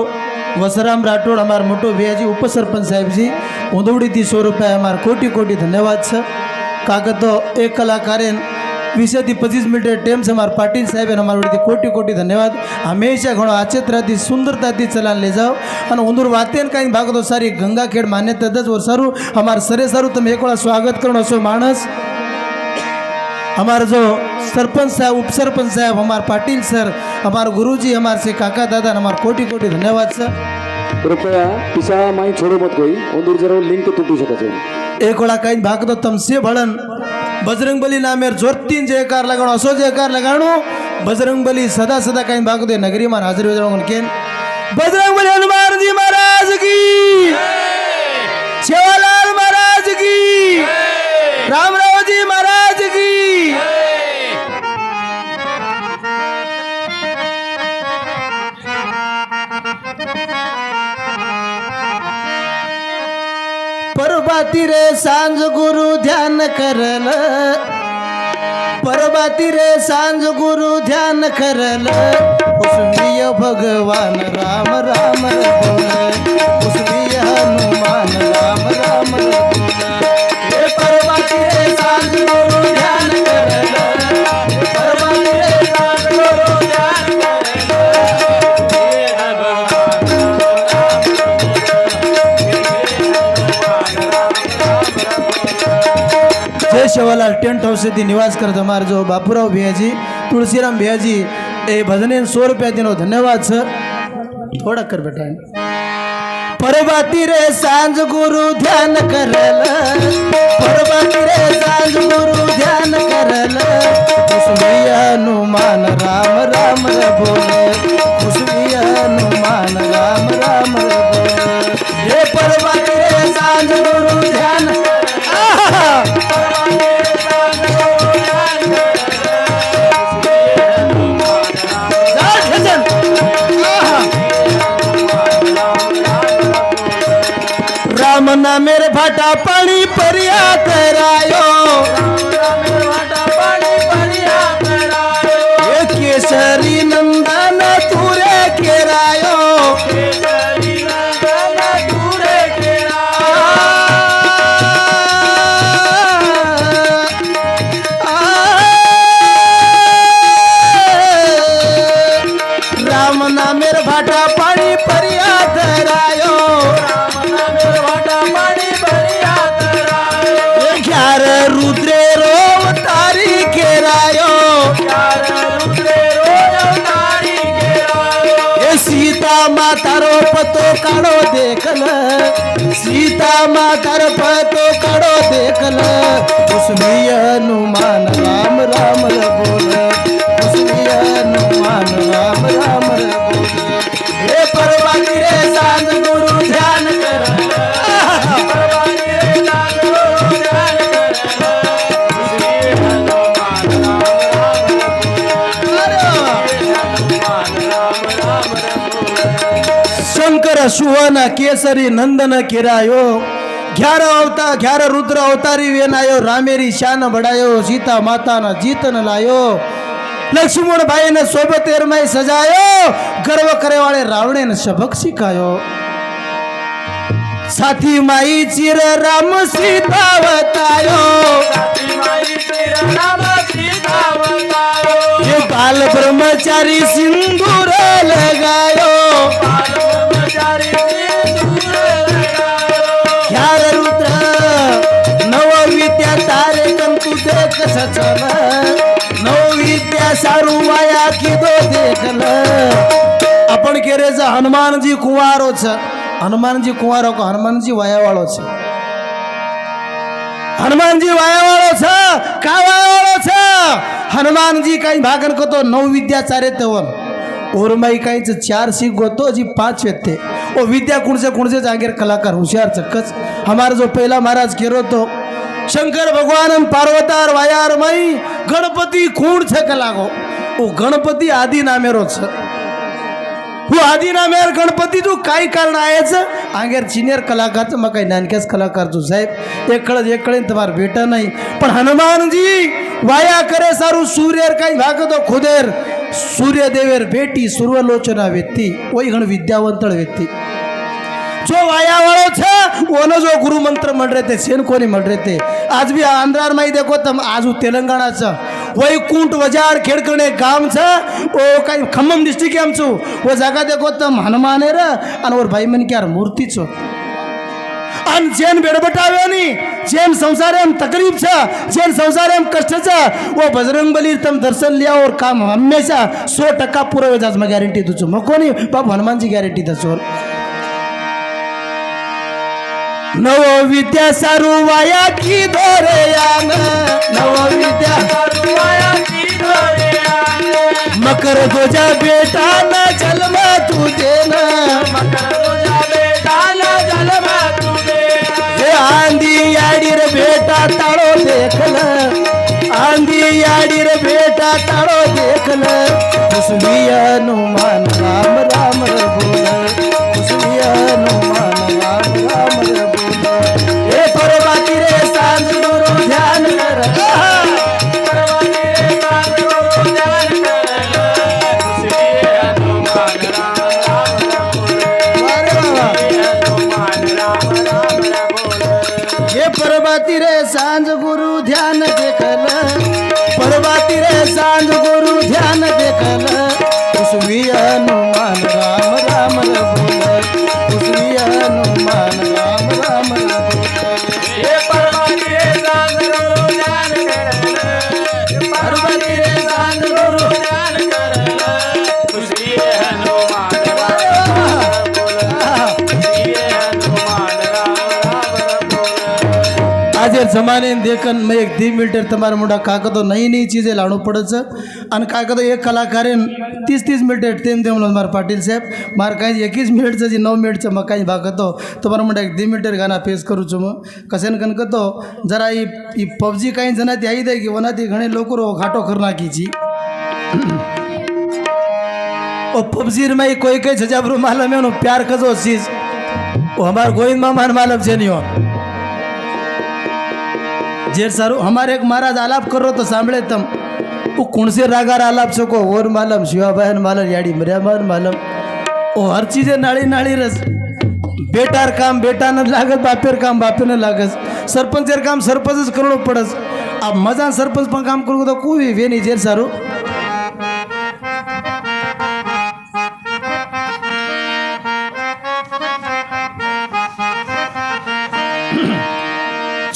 वसराम राठौड़ हमारे मोटो भैया जी उपसरपंच साहब जी उंदूड़ी थी 100 रुपये हमारे कोटि कोटि धन्यवाद सर कागज तो एक कलाकार 20 થી 25 મિનિટ ટાઈમ છે અમારા પાટીલ સાહેબ અને અમારા વડીથી કોટી કોટી ધન્યવાદ હંમેશા ઘણો આચેતરાથી સુંદરતાથી ચલાન લઈ જાઓ અને ઉંદર વાતે કાંઈ ભાગ તો સારી ગંગાખેડ માન્યતા દસ વર્ષ સારું અમારા સરે સારું તમે એક વાર સ્વાગત કરો છો માણસ हमारा जो सरपंच साहब उपसरपंच साहब हमारे पाटिल सर हमारे गुरुजी हमारे से काका दादा हमारे कोटि कोटि धन्यवाद सर कृपया पिसा माई छोड़ो मत कोई उंदूर जरा लिंक तूटी शकत है एक वेळा काही भाग तो तमसे भळन बजरंगबली नामेर जोर 3 जयकार लगाणो असो जयकार लगाणो बजरंगबली सदा सदा काही भाग दे नगरी मार हाजर वेजण केन बजरंगबली हनुमान जी महाराज की सेवालाल महाराज की रामराव जी महाराज की परबाती रे सांज गुरु ध्यान करल परबाती रे सांज गुरु ध्यान करल उसमिय भगवान राम राम बोल उसमिय हनुमान राम राम बोल हे परबाती रे सांज गुरु ध्यान करल परबाती रे सांज गुरु ध्यान करल हे भगवान जय शेवालाल टेंट हाउस से निवास करते हमारे जो बापूराव भैया जी तुलसीराम भैया जी ए भजने 100 रुपया दिनो धन्यवाद सर थोड़ा कर बेटा परबाती रे सांझ गुरु ध्यान करल परबाती रे सांझ गुरु ध्यान करल उसमिय हनुमान राम राम बोले उसमिय हनुमान राम राम बोले हे परबाती रे सांझ गुरु ध्यान राम ना मेरे भाटा पानी परिया करायो ये केसरी नंदन तूरे केरायो राम ना मेरे भाटा पानी परिया करायो रुद्रे रो तारी केरायो ये सीता सीता मातारो पतो काढो देखल सीता मातार पतो काढो देखल कुसुमी हनुमान राम राम बोल कुसुमी हनुमान राम राम बोल हे परवानी रे सांज गुरु ध्यान कर परवानी रे सांज गुरु ध्यान शंकर सुवन केसरी नंदन किरायो 11 रुद्र अवतारी वेनायो रामेरी शान बढ़ायो सीता माता न जीतन लायो लक्ष्मण भाई ने सोबत एरमय सजायो गर्व करे वाले रावणे ने सबक सिखायो साथी माई चिर राम सीता बतायो ये बाल ब्रह्मचारी सिंदूर लगायो 11 रुद्र नव विद्या तारे कंतु देख सचल नव विद्या सारू माया कीधो देखल आपण केरे ज हनुमानजी कुंवारो छ हनुमानजी कुंवारो को हनुमानजी वायावाळो छ हनुमानजी वायावाळो छ का वायावाळो छ हनुमानजी काही भागन को तो नव विद्या चारे तवन और माई काही 4 सीख गोतो जी 5 वेते ओ विद्या कुणसे जागेर कलाकार होशियार चक्कच हमारा जो पहला महाराज केरो तो शंकर भगवान पार्वतार वायार मई गणपति खूण छक लागो ओ गणपति आदि नामेरो छ वो आदि नामेर गणपति तू काय कारण आहेच आगेर सिनियर कलाकार मग काही नानक्याच कलाकार तू साहेब एक कळे तुम्हार बेटा नहीं पण हनुमान जी वाया करे सारू सूर्यर काही भाग तो खुदेर सूर्य देवेर बेटी सूर्यलोचना व्यक्ति वही गण विद्यावंतळ व्यक्ति जो वाया वाळो छ ओनो जो गुरु मंत्र म्हण रहे थे सेन कोणी म्हण रहे थे आज भी आंध्रार माई देखो तम आज तेलंगाणा छ वैकुंठ वजार खेडकणे गाम छ ओ काही खम्मम डिस्ट्रिक्ट आमचो वो जागा देखो तम हनुमान रे आणि और भाई मन क्यार मूर्ति छो अन जेन बेडबटावे नी जेन संसारे हम तकलीफ छ जेन संसारे हम कष्ट छ वो बजरंग बली तम दर्शन लिया और काम हमेशा 100% पूरा हो जास मैं गारंटी दूचो मकोनी बाप हनुमान जी गारंटी दसोर नव विद्या सारू वाया की धोरे यान नव विद्या सारू वाया की धोरे यान मकर दोजा बेटा न जन्म तू देना मकर दोजा बेटा न जन्म तू देना हे आंधी याडी रे बेटा ताळो देखल आंधी याडी रे बेटा ताळो देखल कुसुमी हनुमान राम राम बोल कुसुमी हनुमान राम राम बोल हे परवाती रे सांज गुरु ध्यान कर परवाती रे सांज गुरु ध्यान कर कुसुमी हनुमान राम राम बोल अरे बाबा हनुमान राम राम बोल हे परवाती रे सांज गुरु ध्यान देखल परवाती रे सांज गुरु ध्यान देखल कुसुमी हनुमान राम राम बोल कुसुमी हनुमान राम राम बोल हे परवाती रे सांज गुरु ध्यान करल परवाती रे सांज गुरु ध्यान करल कुसुमी हनुमान राम बोल कुसुमी हनुमान राम बोल आज जमाने देखन मैं एक 2 मीटर तुम्हारा मुंडा काकतो नई चीज़ें लाणू पड़च अन काकतो एक कलाकार 30 मिनट टेम दे मार पाटिल साहेब मार कहीं 21 मिनट से 9 मिनट से मकाई भागतो तुम्हारा मुंडा एक 2 मीटर गाना पेश करूँ छु कसेन कनकतो जरा ये पबजी कहीं जना आई दे कि वना थी घणे लोग घाटो करना कीजी ओ पबजी में कोई कई जजाबरू मालूम है प्यार कजो चीज वो हमार गोविंद मामा मालूम से नहीं हो जेर सारू हमारे एक महाराज आलाप करो तो सांभळे तम वो कौन से रागार आलाप सको और मालम शिवाबहन मालम याडी मरियामन मालम ओ हर चीज़ें नाड़ी नाड़ी रस बेटार काम बेटा न लागत बापेर काम बापे न लागत सरपंचेर काम सरपंच करणो पड़स अब मजा सरपंच पण काम करू तो कोई वे नहीं जेर सारू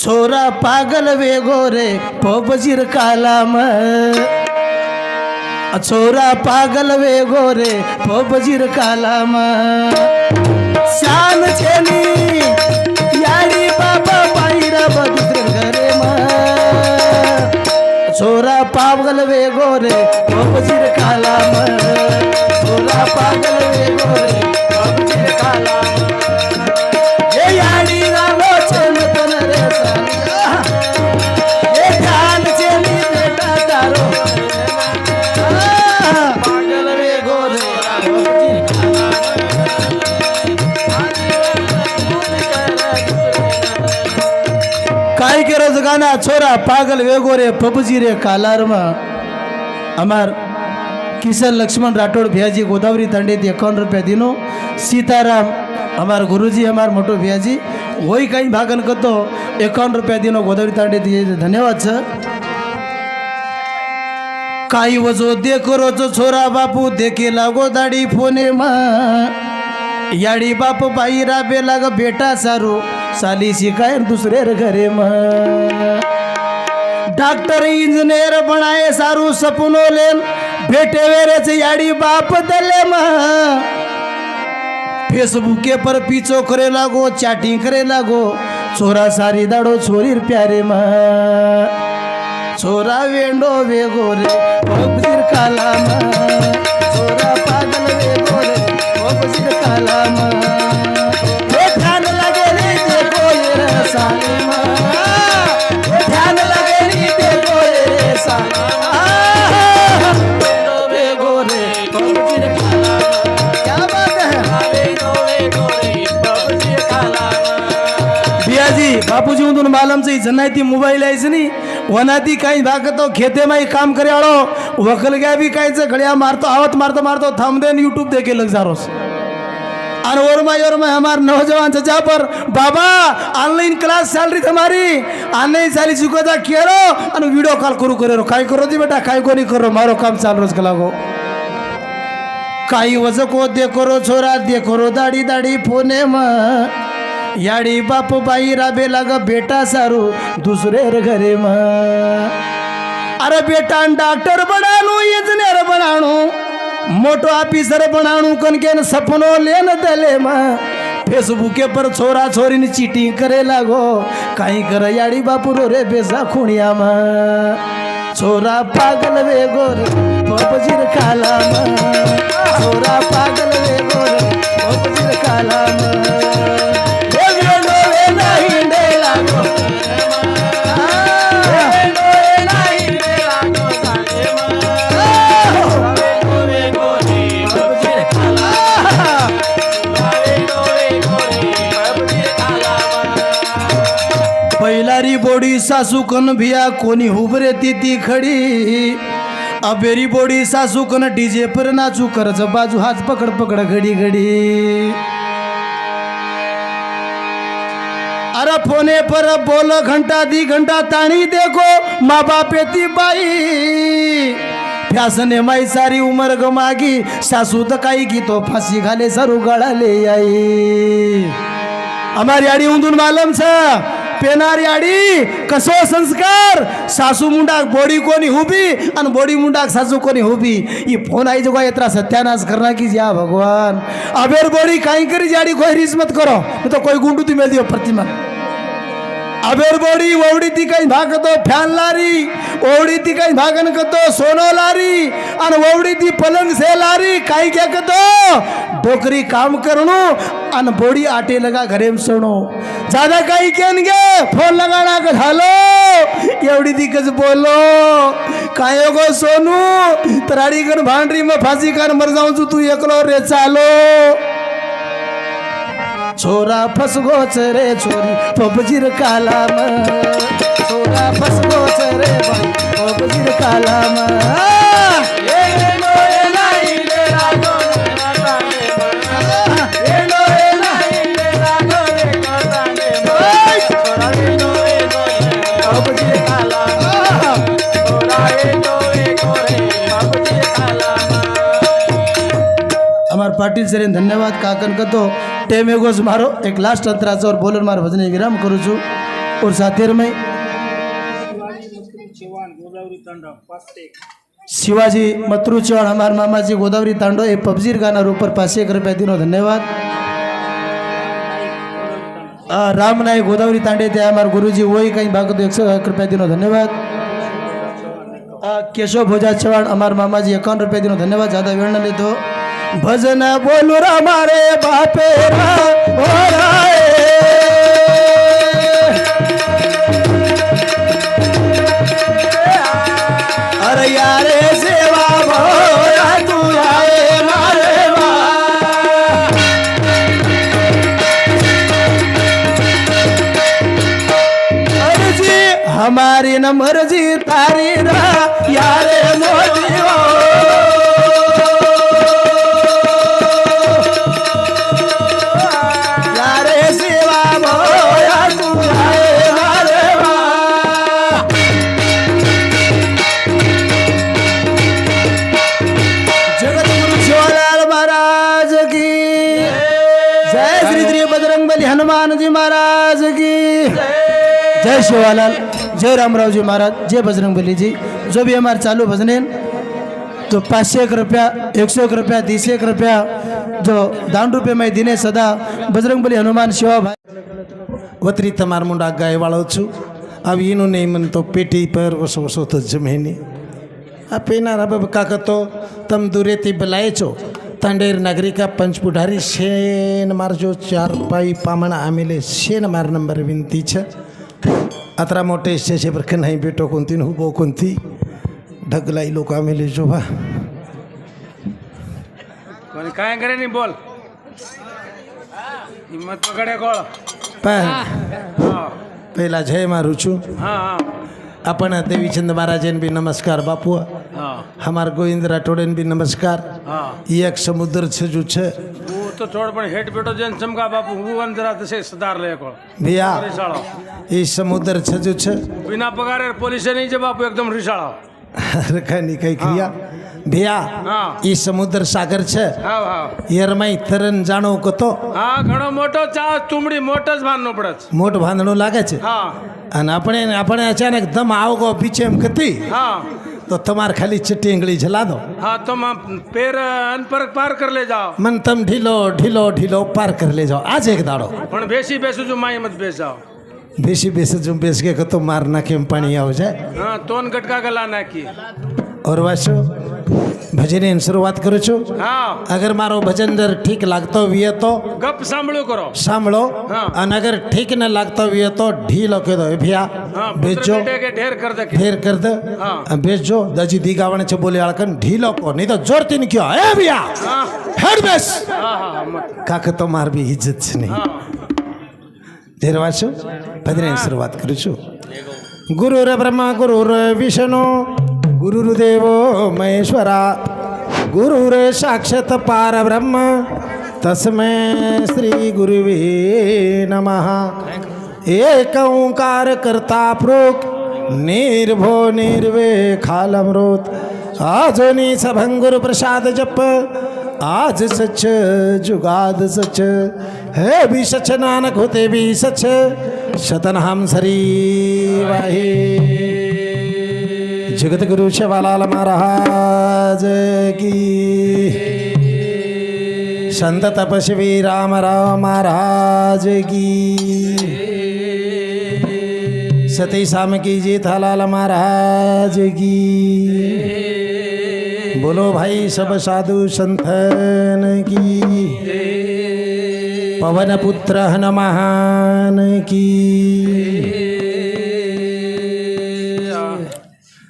छोरा पागल वेगो रे पबजीर कालाम छोरा पागल वे गोरे पबजीर कालाम शान छेनी याडी बाबा बाईरा बदुत्र घरे छोरा पागल वे गोरे पबजीर कालाम छोरा पागल वे गोरे पबजीर कालाम ये याडी गालो छेन तन रे सालिया ये ध्यान छेनी बेटा तारो पागल वे गोरे काय के रोज गाना छोरा पागल वे गोरे पबजी रे कालार में अमार किशन लक्ष्मण राठौड़ भैयाजी गोदावरी तांडे 51 रुपया दिनो सीताराम हमार गुरुजी हमार मोटो भैयाजी वही कहीं भागन करतो 51 रुपया दिनो गोदावरी तांडे दिए धन्यवाद सर काही वजो देखो रोजो छोरा बापू देखे लागो दाडी फोने मा याडी बाप बाई राबे लाग बेटा सारू साली शिकाय दुसरे घरे मा डॉक्टर इंजीनियर बनाए सारू सपनो लेन बेटे वेरे से याडी बाप दले मा फेसबुक पर पीछो करे लागो चैटिंग करे लागो छोरा सारी दाड़ो छोरी प्यारे मा छोरा वेंडो वे गोरे पबजीर कालाम छोरा पागल वे गोरे पबजीर कालाम ये ध्यान लगे नी देखो ये सालिमा ये ध्यान लगे नी देखो ये सालिमा वेंडो वे गोरे पबजीर कालाम क्या बात है वेंडो वे गोरे पबजीर कालाम बियाजी बापूजी उन मालूम से जनाती मोबाइल है नहीं वनाती काही भागतो खेते में काम करे आड़ो वकल गया भी काही से घड़िया मारतो आवत मारतो मारतो थम देन यूट्यूब देखे लग जा रोस और में हमार नौजवान चचा पर बाबा ऑनलाइन क्लास चल रही हमारी ऑनलाइन साली सीखो था केरो और वीडियो कॉल करू करे रो काय करो जी बेटा काय को नहीं करो मारो काम चाल रोज कला को काही वजह को देखो रो छोरा देखो रो दाढ़ी दाढ़ी फोने में याडी बाप बाई राबे लाग बेटा सारू दूसरे घरे मा अरे बेटा डॉक्टर बनाणू इंजीनियर बनाणू मोटो ऑफिसर बनाणू कनके सपनो लेन दले मा फेसबुक पर छोरा छोरी ने चीटिंग करे लागो कहीं कर याडी बापू रो रे बेसा खुणिया मा छोरा पागल वे गोरे पबजीर कालाम छोरा पागल वे गोरे पबजीर कालाम पहिलारी बोडी सासू कन भिया कोणी हुबरे ती खडी अबेरी बोडी सासू कन डीजे पर नाचू करज बाजू हाथ पकड़ पकड़ घडी घडी अरे फोने पर बोल घंटा दी घंटा ताणी देखो माँ बापे ती बाई फ्यासने माई सारी उमर गमागी सासू तकाई की तो फांसी घाले सरू गळा ले आई हमारी आड़ी उंदून मालम छ पेनारी आड़ी कसो संस्कार सासू मुंडा बोडी कोनी हुबी अन बोडी मुंडा सासू कोनी हुबी ये फोन आई जगह इतना सत्यानाश करना की जा भगवान अबेर बोडी काई करी जाड़ी कोई रिस मत करो तो कोई गुंडू ती मेल दियो प्रतिमा अबेर बोडी ओवडी ती कहीं भागतो फैन लारी ओवडी ती कहीं भागन कतो सोनो लारी अन ओवडी ती पलंग से लारी काई क्या कतो डोकरी काम करनो अन बोडी आटे लगा घरे में सोनो ज्यादा काई केनगे फोन लगाना का झालो एवडी ती कज बोलो कायो को सोनू तराड़ी कर भांडरी में फांसी कर मर जाऊं तू एकलो रे चालो छोरा फस गो रे छोरी पबजीर कालाम छोरा फस गो रे भाई पबजीर कालाम हमारे पाटिल सर धन्यवाद काकन का तो टेम एगोज मारो एक लास्ट अंतराचा और बोलर मार भजने विराम करू छू और साथेर में चव्हाण गोदावरी तांडा 5 शिवाजी मत्रु चौहान हमारे मामा जी गोदावरी तांडो ये पबजीर गाना ऊपर 500 रुपया दिनो धन्यवाद। राम नायक गोदावरी तांडे थे हमारे गुरुजी वही कहीं भाग तो 101 रुपया दिनो धन्यवाद। केशव भोजा चौहान हमारे मामा जी 51 रुपया दिनो धन्यवाद। ज़्यादा वेळ न ले तो भजन बोलू रा मारे बापे रा ओ राए अरे यारे सेवा भोया तू आए मारे बा अर्जी हमारी न मर्जी तारी रा यारे मोदी हो यारे सेवा भोया तू आए मारे बा जगतगुरु शिवलाल महाराज की जय। श्री श्री बजरंगबली हनुमान जी महाराज की जय। शिवालाल जय रामराव जी महाराज जय बजरंगबली जी। जो भी हमारे चालू भजन है तो 501 रुपया 101 रुपया 101 रुपया जो दान रुपये में दिने सदा बजरंगबली हनुमान शिवा भाई वतरी तमार मुंडा गाय वाळो छू अब इनु नहीं मन तो पेटी पर वसो वसो तो जमेनी आ पेना रब काका तो तम दूरेती बलाए छो तांडेर नागरिका पंचपुढारी शेन मारजो 4 पाई पामणा आमेले शेन मार नंबर विनती छ अतरा मोटे स्टेशे पर कन्हाई बेटो कोणती न हुबो कोणती ढगलाई लोक आमेले जोभा कोणी काय करे नाही बोल हिम्मत पकडे कोळ पहिला जय मारू छू हा हा अपन देवीचंद महाराजन भी नमस्कार बापू हा हमार गोविंद राठोडन भी नमस्कार हा एक समुद्र छ जो छ तू तो छोड़ पण हेट बेटो जन चमका बापू हुवन जरा तसे सुधारले कोळ भैया रिसाळा ये समुद्र छ जो छ बिना पगारे पोलीस नाही जे बापू एकदम रिसाळा रखानी काही क्रिया भैया हा ये समुद्र सागर छ हा हा यरमाई तरन जाणो कतो हा घणो मोठो चा तुमडी मोठच बांधनो पडच मोट भांदणो लागे છે हा અને આપણે અચાનક દમ આવગો પીછે એમ કતી हा તો તમાર ખાલી ચટ્ટી આંગળી જલા દો हाँ तुम पैर अनपर पार कर ले जाओ મન તમ ઢીલો ઢીલો ઢીલો પાર કરી લે જાઓ આજ એક દાડો पण बेसी बेसू जो माई मत बेस जाओ બેસી બેસે જો બેસ કે કતો માર નાખે એમ પાણી આવ જાય हाँ तोन गटका गला नाखी और वासो भजन शुरुआत करू છું हाँ अगर मारो भजन जर ठीक लागतो विये तो गप सांभळू करो સાંભળો हाँ। અને અગર ઠીક ન લાગતો વિये તો ઢીલો કહી દો ભैया हाँ भेजो पुत्र बेटे के ढेर कर दे ढेर कर दे हाँ। भेजो दजी दीगावण छे बोले आळकन ढीलो को नहीं तो जोरती न क्यों ए भैया हाँ हेड बेस हाँ हाँ मत काक तो मार भी इज्जत छे नहीं हाँ ढेर वासो भजन शुरुआत करू છું गुरुर ब्रह्मा गुरुर विष्णु गुरुर्देव महेश्वरा गुरुर साक्षात पार ब्रह्म तस्मै श्री गुरुवे नमः एक ओंकार करता प्रोक निर्भो निर्वे खालमृत आजोनी सभंगुर प्रसाद जप आज सच जुगाद सच है भी सच नानक होते भी सच शतन हम सरी वाहे जगत गुरु शिवालाल महाराज की संत तपस्वी राम महाराज की सती साम की जीतालाल महाराज की बोलो भाई सब साधु संतन की पवन पुत्र हनुमान की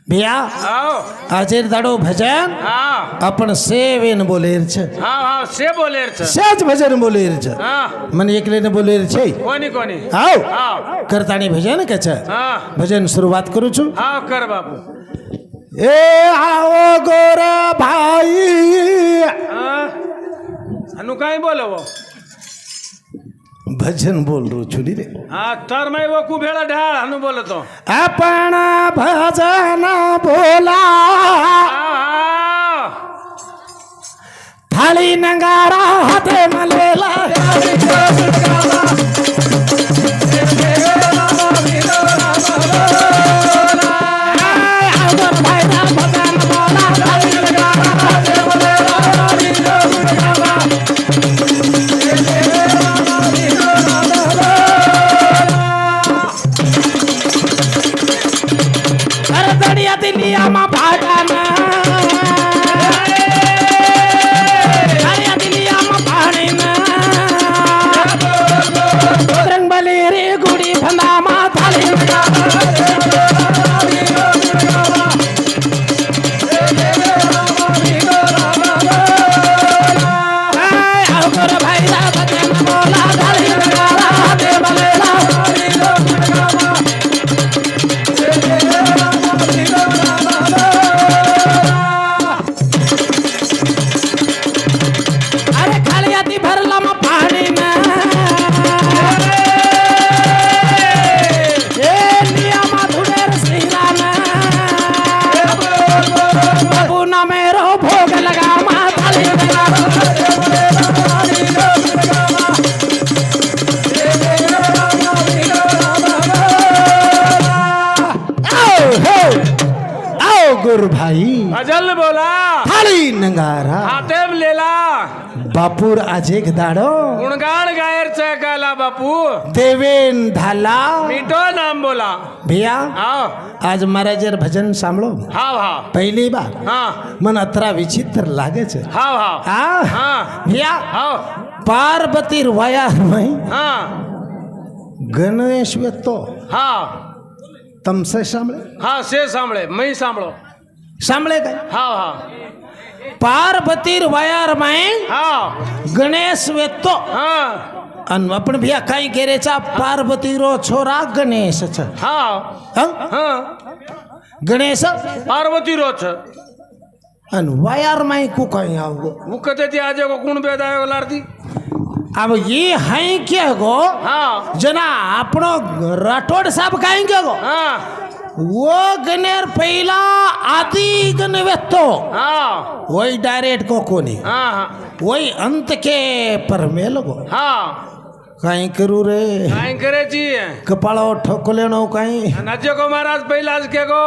भैया आओ आजेर दाडो भजन हाँ अपन सेवेन बोलेर छ हाँ हाँ से बोले छ सेज भजन बोलेर छ हाँ मन एकले ने बोलेर छै कोनी कोनी आओ हाँ करतानी भजन के छ हाँ भजन शुरुआत करू छु हाँ कर बापू ए आओ गोरा भाई हाँ अनु काई बोले वो भजन बोल रो छुली रे हाँ तर मैं वो कुबेड़ा ढाल हनु बोले तो अपना भजन बोला हाँ थाली नगारा हाथे मलेला भजन बोला नंगारा हातेम लेला बापूर आज एक दाडो गुणगान गायरचं काला बापू देवेन धाला मीठो नाम बोला भैया हाव आज महाराजर भजन सांभळो हाव हाव पहिली बार हा मन अतरा विचित्र लागे छे हाव हाव आ हा भैया हाव पार्वती वया में हा गणेश तो हाव तमसे सांभळे हा से सांभळे मी सांभळो सांभळे काय हाव हाव पार्वती वयार में हाव गणेश तो हा अन आपण भैया काही केरेचा पार्वती रो छोरा गणेश छ हाव हं? हा गणेश पार्वती रोच अन वयार में को कहीं आओ उकते ती आजे को कुण बेदायो लारती अब ये है क्या गो हा जना आपणो राठोड साहब कहेंगे गो हा वो गनेर पहिला आदि गणवेतो हा वही डायरेक्ट को कोनी हा हा वही अंत के परमेल गो हा कहीं करू रे काय करायची कपाळो ठोकलेनो कहीं नजे को महाराज पहिला आज के गो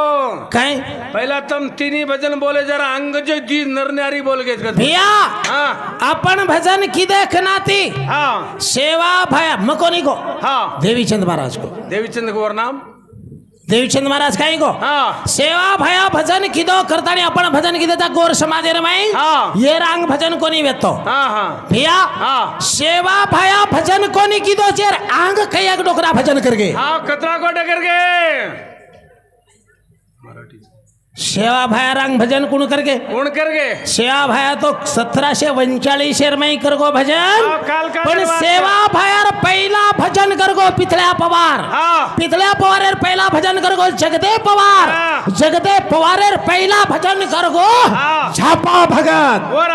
कहीं पहिला तुम तीनी भजन बोले जरा अंग जो दी नरनारी बोल के भैया हा अपन भजन की देखनाती हा सेवा भया मकोनी को हा देवीचंद महाराज को देवीचंद को नाम देवीचंद महाराज काही को हा सेवा भया भजन किदो करतानी आपण भजन किदेता गोर समाज रे माई हा. ये रांग भजन कोनी वेतो हा हा भैया हा सेवा भया भजन कोनी किदो चेर आंग कयक डोकरा भजन करगे हा कतरा को डगर के सेवा भया रांग भजन कोण करगे कोण करगे सेवा भया तो 1745 में करगो भजन हा, काल पण बात सेवा भयार पहिला भजन करगो पितळ्या पवार हा पितळ्या पवारेर पहिला भजन करगो जगदे पवार हा. जगदे पवारेर पहिला भजन करगो हा. झापा भगत और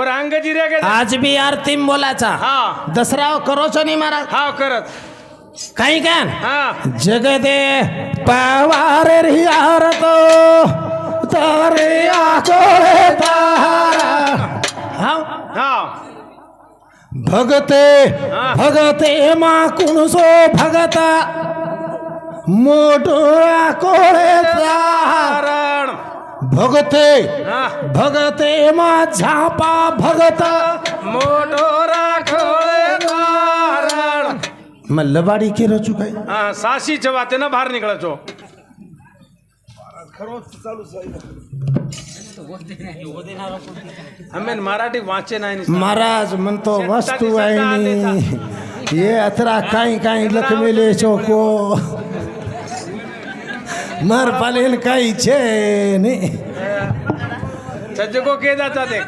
आंगजी रे के आज भी आरती में बोलाचा हा दसरा करो छो नहीं महाराज हा करत काही काय हा जगदे पवारेर यार तो तारे आचोळे तारा हा हा भगते हा. भगते मा कुणसो भगता मोठोळा कोळे तारण भगते हा भगते मा झापा भगता मोठो राखोळे तारण मैं लबाड़ी के रचू काय हा सासी चवाते ना बाहेर निकळा छो हमें मराठी वाचे नाही नि- महाराज मन तो वस्तु सत्ता आहे देता. नी ये अतरा काही काही लखमेले चोको मर पालेन काही छे नी सज्ज को के जाता देख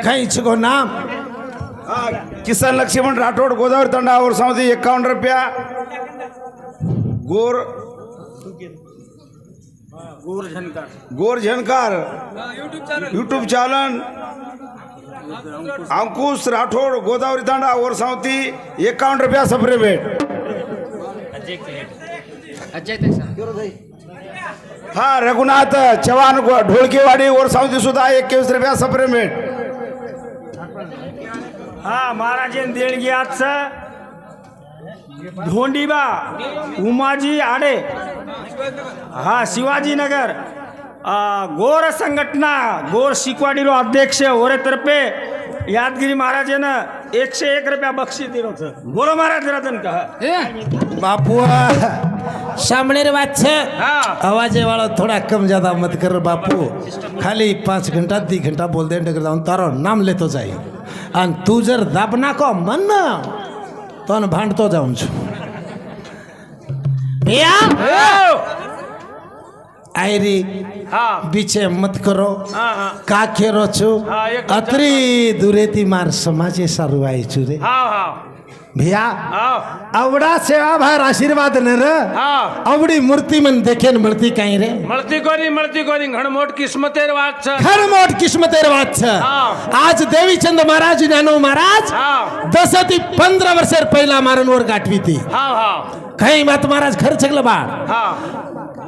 काही छको नाम किसान लक्ष्मण राठौड़ गोदावरी तंडा और समिति 51 रुपया गोर झनकार यूट्यूब चैनल अंकुश राठौड़ गोदावरी तंडा और समिति 51 रुपया सप्रेमेट हाँ रघुनाथ चौहान ढोलकीवाड़ी और समिति सुधा 21 रुपया सप्रेमेट हा महाराजन देणगी आजचं धोंडीबा उमाजी आडे हा शिवाजीनगर गोर संघटना गोर शिकवाडीरो अध्यक्ष ओरेतर्फे यादगिरी महाराजानं 101 रुपया बक्षीस दिलं होतं बोलो महाराज रतन का बापू सामने रे बात छे हा आवाजे वाला थोड़ा कम ज्यादा मत कर बापू खाली 5 घंटा 2 घंटा बोल दे तारो नाम लेतो जाई आणि तू जर दाबना को मन तो न भांडतो जाऊन छु भैया आयरी हा बीचे मत करो हा हा का खेरो छु हा, एक अत्री दुरेती मार समाजे सारू आई छु रे हा हा भैया हा आवडा सेवा भार आशीर्वाद न र हा आवडी मूर्ती मन देखेन मिळती काही रे મળતી કોની ઘણમોટ કિસ્મતેર વાત છે खर मोठ किस्मतेर વાત છે हा. आज देवीचंद महाराज ज्ञानो महाराज हा 10 ते 15 वर्षार पहिला मारणवर गाठवी ती हा हा काही मात महाराज खर्चकलं बाळ हा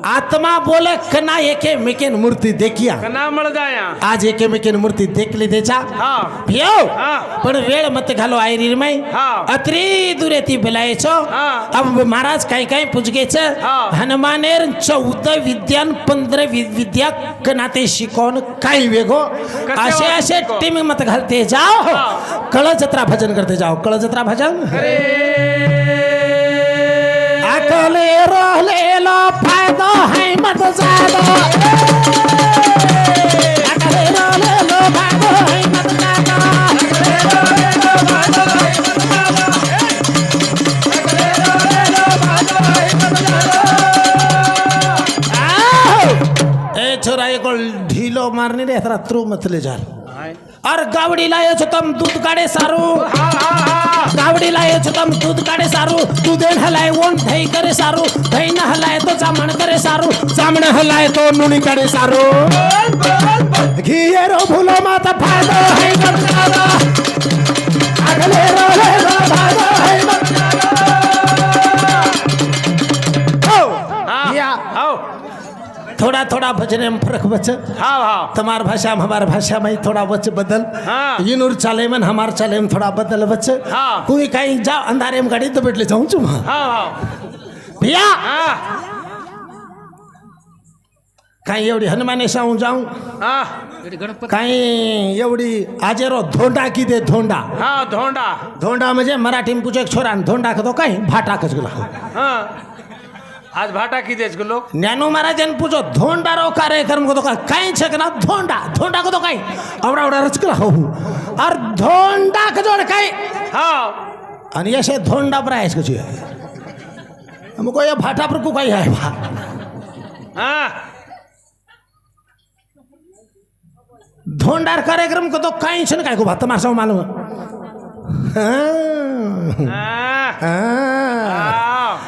आत्मा बोले कना एके मेकेन मूर्ती देखिया कना मळ जाया आज एके मेकेन मूर्ती देखली त्याच्या हा भियो हा. पण वेळ मत घालो आयरी माई हा. अत्री दुरे ती बेलायचो हा. अब महाराज काही काही पुजगेच हा. हनुमानेर 14 विद्यान 15 विद्या कनाते शिकवून काही वेगो असे असे टीम मत घालते जाओ कळ जत्रा भजन करते जाओ कळ जत्रा भजन अकले रहलेलो फायदा है मत जादो अकले रहलेलो फायदा है मत जादो ए छोरा एक ढीलो मारने रे थरा त्रू मत ले जा और गावडी लायो छ तम दूध काढे सारू गावडी लायो छ तम दूध काढे सारू दूध हलाय ओन दही करे सारू दही न हलाय तो जामण करे सारू जामण हलाय तो नुनी काढे सारू घियरो भूलो माता फायदा है मत जादा अगले रोले रो फायदा है मत या हाव थोड़ा थोड़ा भजन में फर्क बच हाव हाव तुम्हार भाषा में हमार भाषा में थोड़ा बच बदल हाँ. इनूर चाले में हमार चाले में थोड़ा बदल बच हाँ. कोई कहीं जा अंधारे में गाड़ी तो बैठ जाऊं चुम हाव हाव भैया हा कहीं एवढी हनुमाने शाहू जाऊं हा कहीं एवढी आजेरो धोंडा की दे धोंडा हा धोंडा धोंडा म्हणजे मराठी में पूछे एक छोरा धोंडा का तो कहीं भाटा कच गला हा आज भाटा किदेच गलो ज्ञानू महाराज ने पूछो धोंडा रो कार्यक्रम को तो कहीं छे ना धोंडा धोंडा को तो कहीं अवड़ा अवड़ा रचकला हो और धोंडा का जोड़ कहीं हाव आणि असे धोंडा प्रायस कशी हमको ये भाटा पर को काही आहे बा हा धोंडार कार्यक्रम को तो काही छन काय को बा तमाशा मालूम हा हां हाव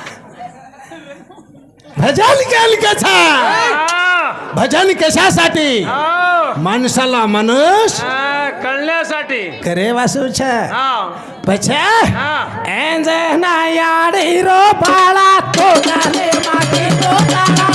भजन केल कसा हा भजन कशासाठी हाव माणसाला माणूस हा कळण्यासाठी करे वासू छ हाव पछे हा एंजना याडी रो बाळा तो डाले मागे तो डाला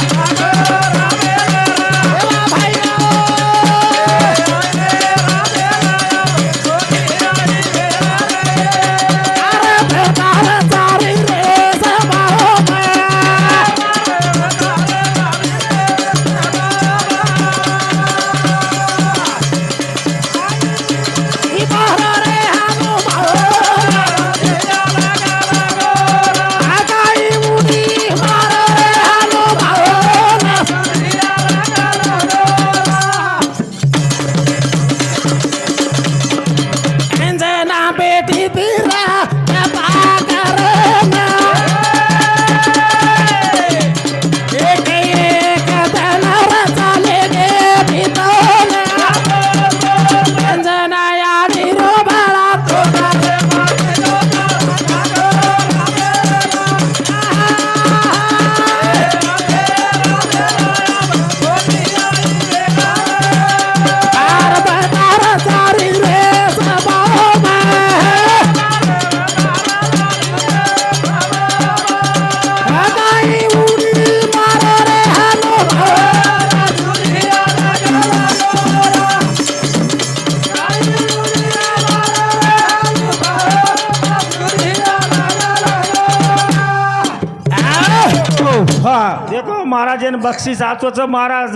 देखो महाराज ने बक्षीस आचोच महाराज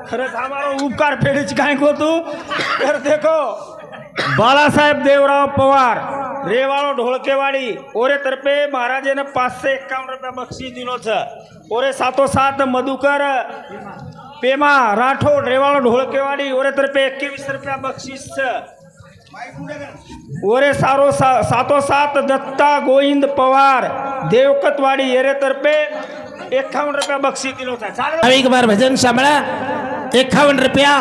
खरंच हमारा उपकार फेडीच काय होतो तर देखो बाळासाहेब देवराव पवार रेवाड़ो ढोलकेवाड़ी ओरे तरफे महाराज ने 551 रुपया बक्षीस दिलो छ ओरे साथो साथ मधुकर पेमा राठोड रेवाड़ो ढोलकेवाड़ी ओरे तरफे 21 रुपया बक्षीस छ ओरे सारो साथो साथ दत्ता गोविंद पवार देवकतवाड़ी एरे तरफे 51 रुपया बक्षीस दिलो था एक बार भजन सांभळा 51 रुपया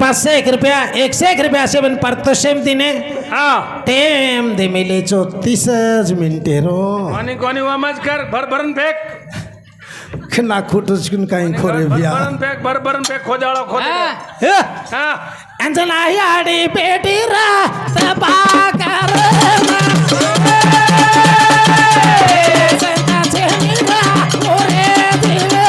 501 रुपया 101 रुपया असे पण पारितोषिक दिने हाँ टेम दे मिले 34 मिनिटे रो कोणी कोणी वमज कर भरभरन फेक खना खोटच कुन काही खोरे बिया भरभरन फेक खोजाळो खोदे हाँ अंजना याडी बेटी रा तबा कर संता छेरा ओरे दिवे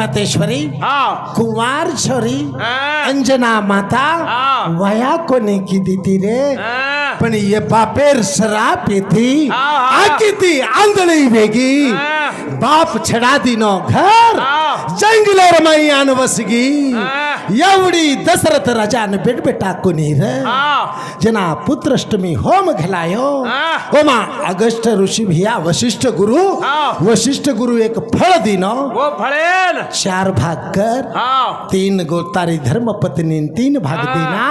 श्रीमतेश्वरी हाँ कुमार छोरी हाँ। अंजना माता हाँ। वया कोणी किती ती रे हाँ। पण ये पापेर शराब येती हाँ, हाँ। आकिती आंधळी वेगी हाँ। बाप छडा दिनो घर हाँ। जंगलर मैयान वसगी हाँ। एवढी दशरथ राजान बेटा कोणी रे हाँ। जना पुत्रष्टमी होम घलायो हाँ। होमा अगस्त ऋषी भिया वशिष्ठ गुरु हाँ। वशिष्ठ गुरु एक फळ दिनो वो फळेल 4 भाग कर हाँ 3 गोतारी धर्म पत्नी 3 भाग हाँ। देना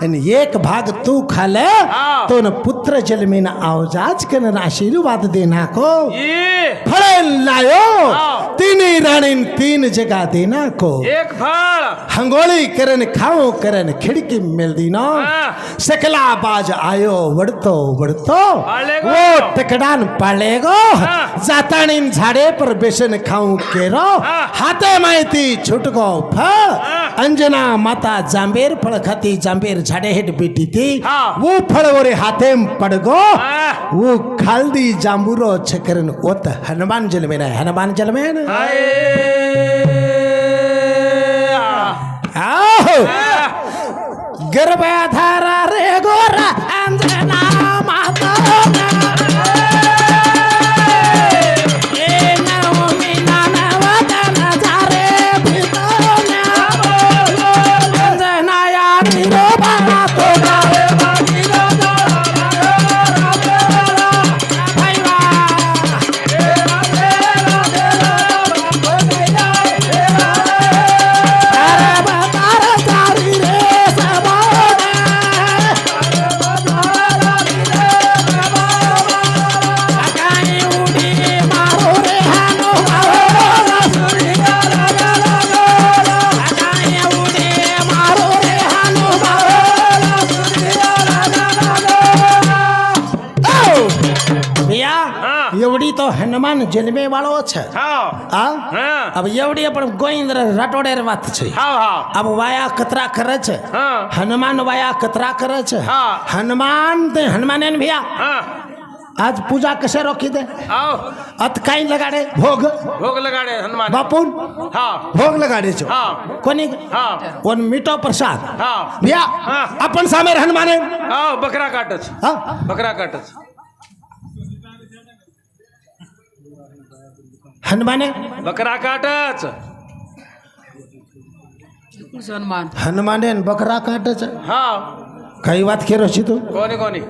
आणि 1 भाग तू खाले हाँ। तो न पुत्र जन्मेन आवजाच कन आशीर्वाद देना को ये फळ लायो हाँ। 3 राणीन 3 जगह देना को एक फळ हंगोळी करन खाओ करन खिड़की मिल दीनो हाँ। सकला बाज आयो वड़तो वड़तो पालेगो। वो टकडान पालेगो हाँ। जाताणीन झाडे पर बेसन खाऊ केरो हाँ। हाते माहिती छुटगो फळ अंजना माता जांबेर फळ खाती जांबेर झाडे हेट बेटी थी हाँ। वो फळ ओरे हाथे पड़गो हाँ। वो खालदी जांबूरो छकरन ओत हनुमान जलमेन हनुमान जलमेन आओ गर्भधारा रे गोरा अंजना माता एवढी तो हनुमान जन्मे वाળો છે हाँ આ हाँ अब एवढी પણ ગોવિંદ્ર રાઠોડેર વાત છે हाँ हाँ अब વાયા કતરા કરે છે हाँ હનુમાન વાયા કતરા કરે છે हाँ હનુમાન તે હનુમાને ભैया हाँ आज पूजा कसे रोकी दे आओ अत काही लगाडे भोग भोग लगाड़े हनुमान बापून हाँ भोग लगाडे छो हाँ कोणी हाँ वन मीठो प्रसाद हाँ भैया हाँ। आपण सामे हनुमाने आओ बकरा काटच हा बकरा काटच हनुमाने बकरा काटच सन्मान हनुमाने बकरा काटे છે हाँ કઈ વાત કેરો છે તું कोणी कोणी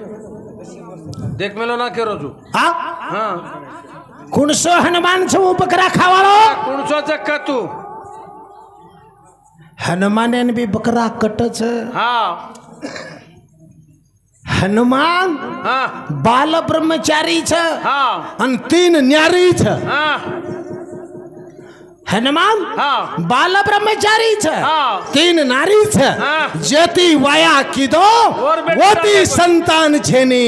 देख मेलो ना केरो छू हा हाँ कुणसो हनुमान છો बकरा ખાવાળો कुणचो चक्का तू हनुमाने बी बकरा कटे છે हाँ हनुमान हाँ बाल ब्रह्मचारी છે हाँ અને 3 ન્યારી છે हाँ हनुमान हाँ बाल ब्रह्मचारी છે हाँ 3 નારી છે हाँ। જેતી વાયા કીધો और बेटा વોતી राजा સંતાન છેની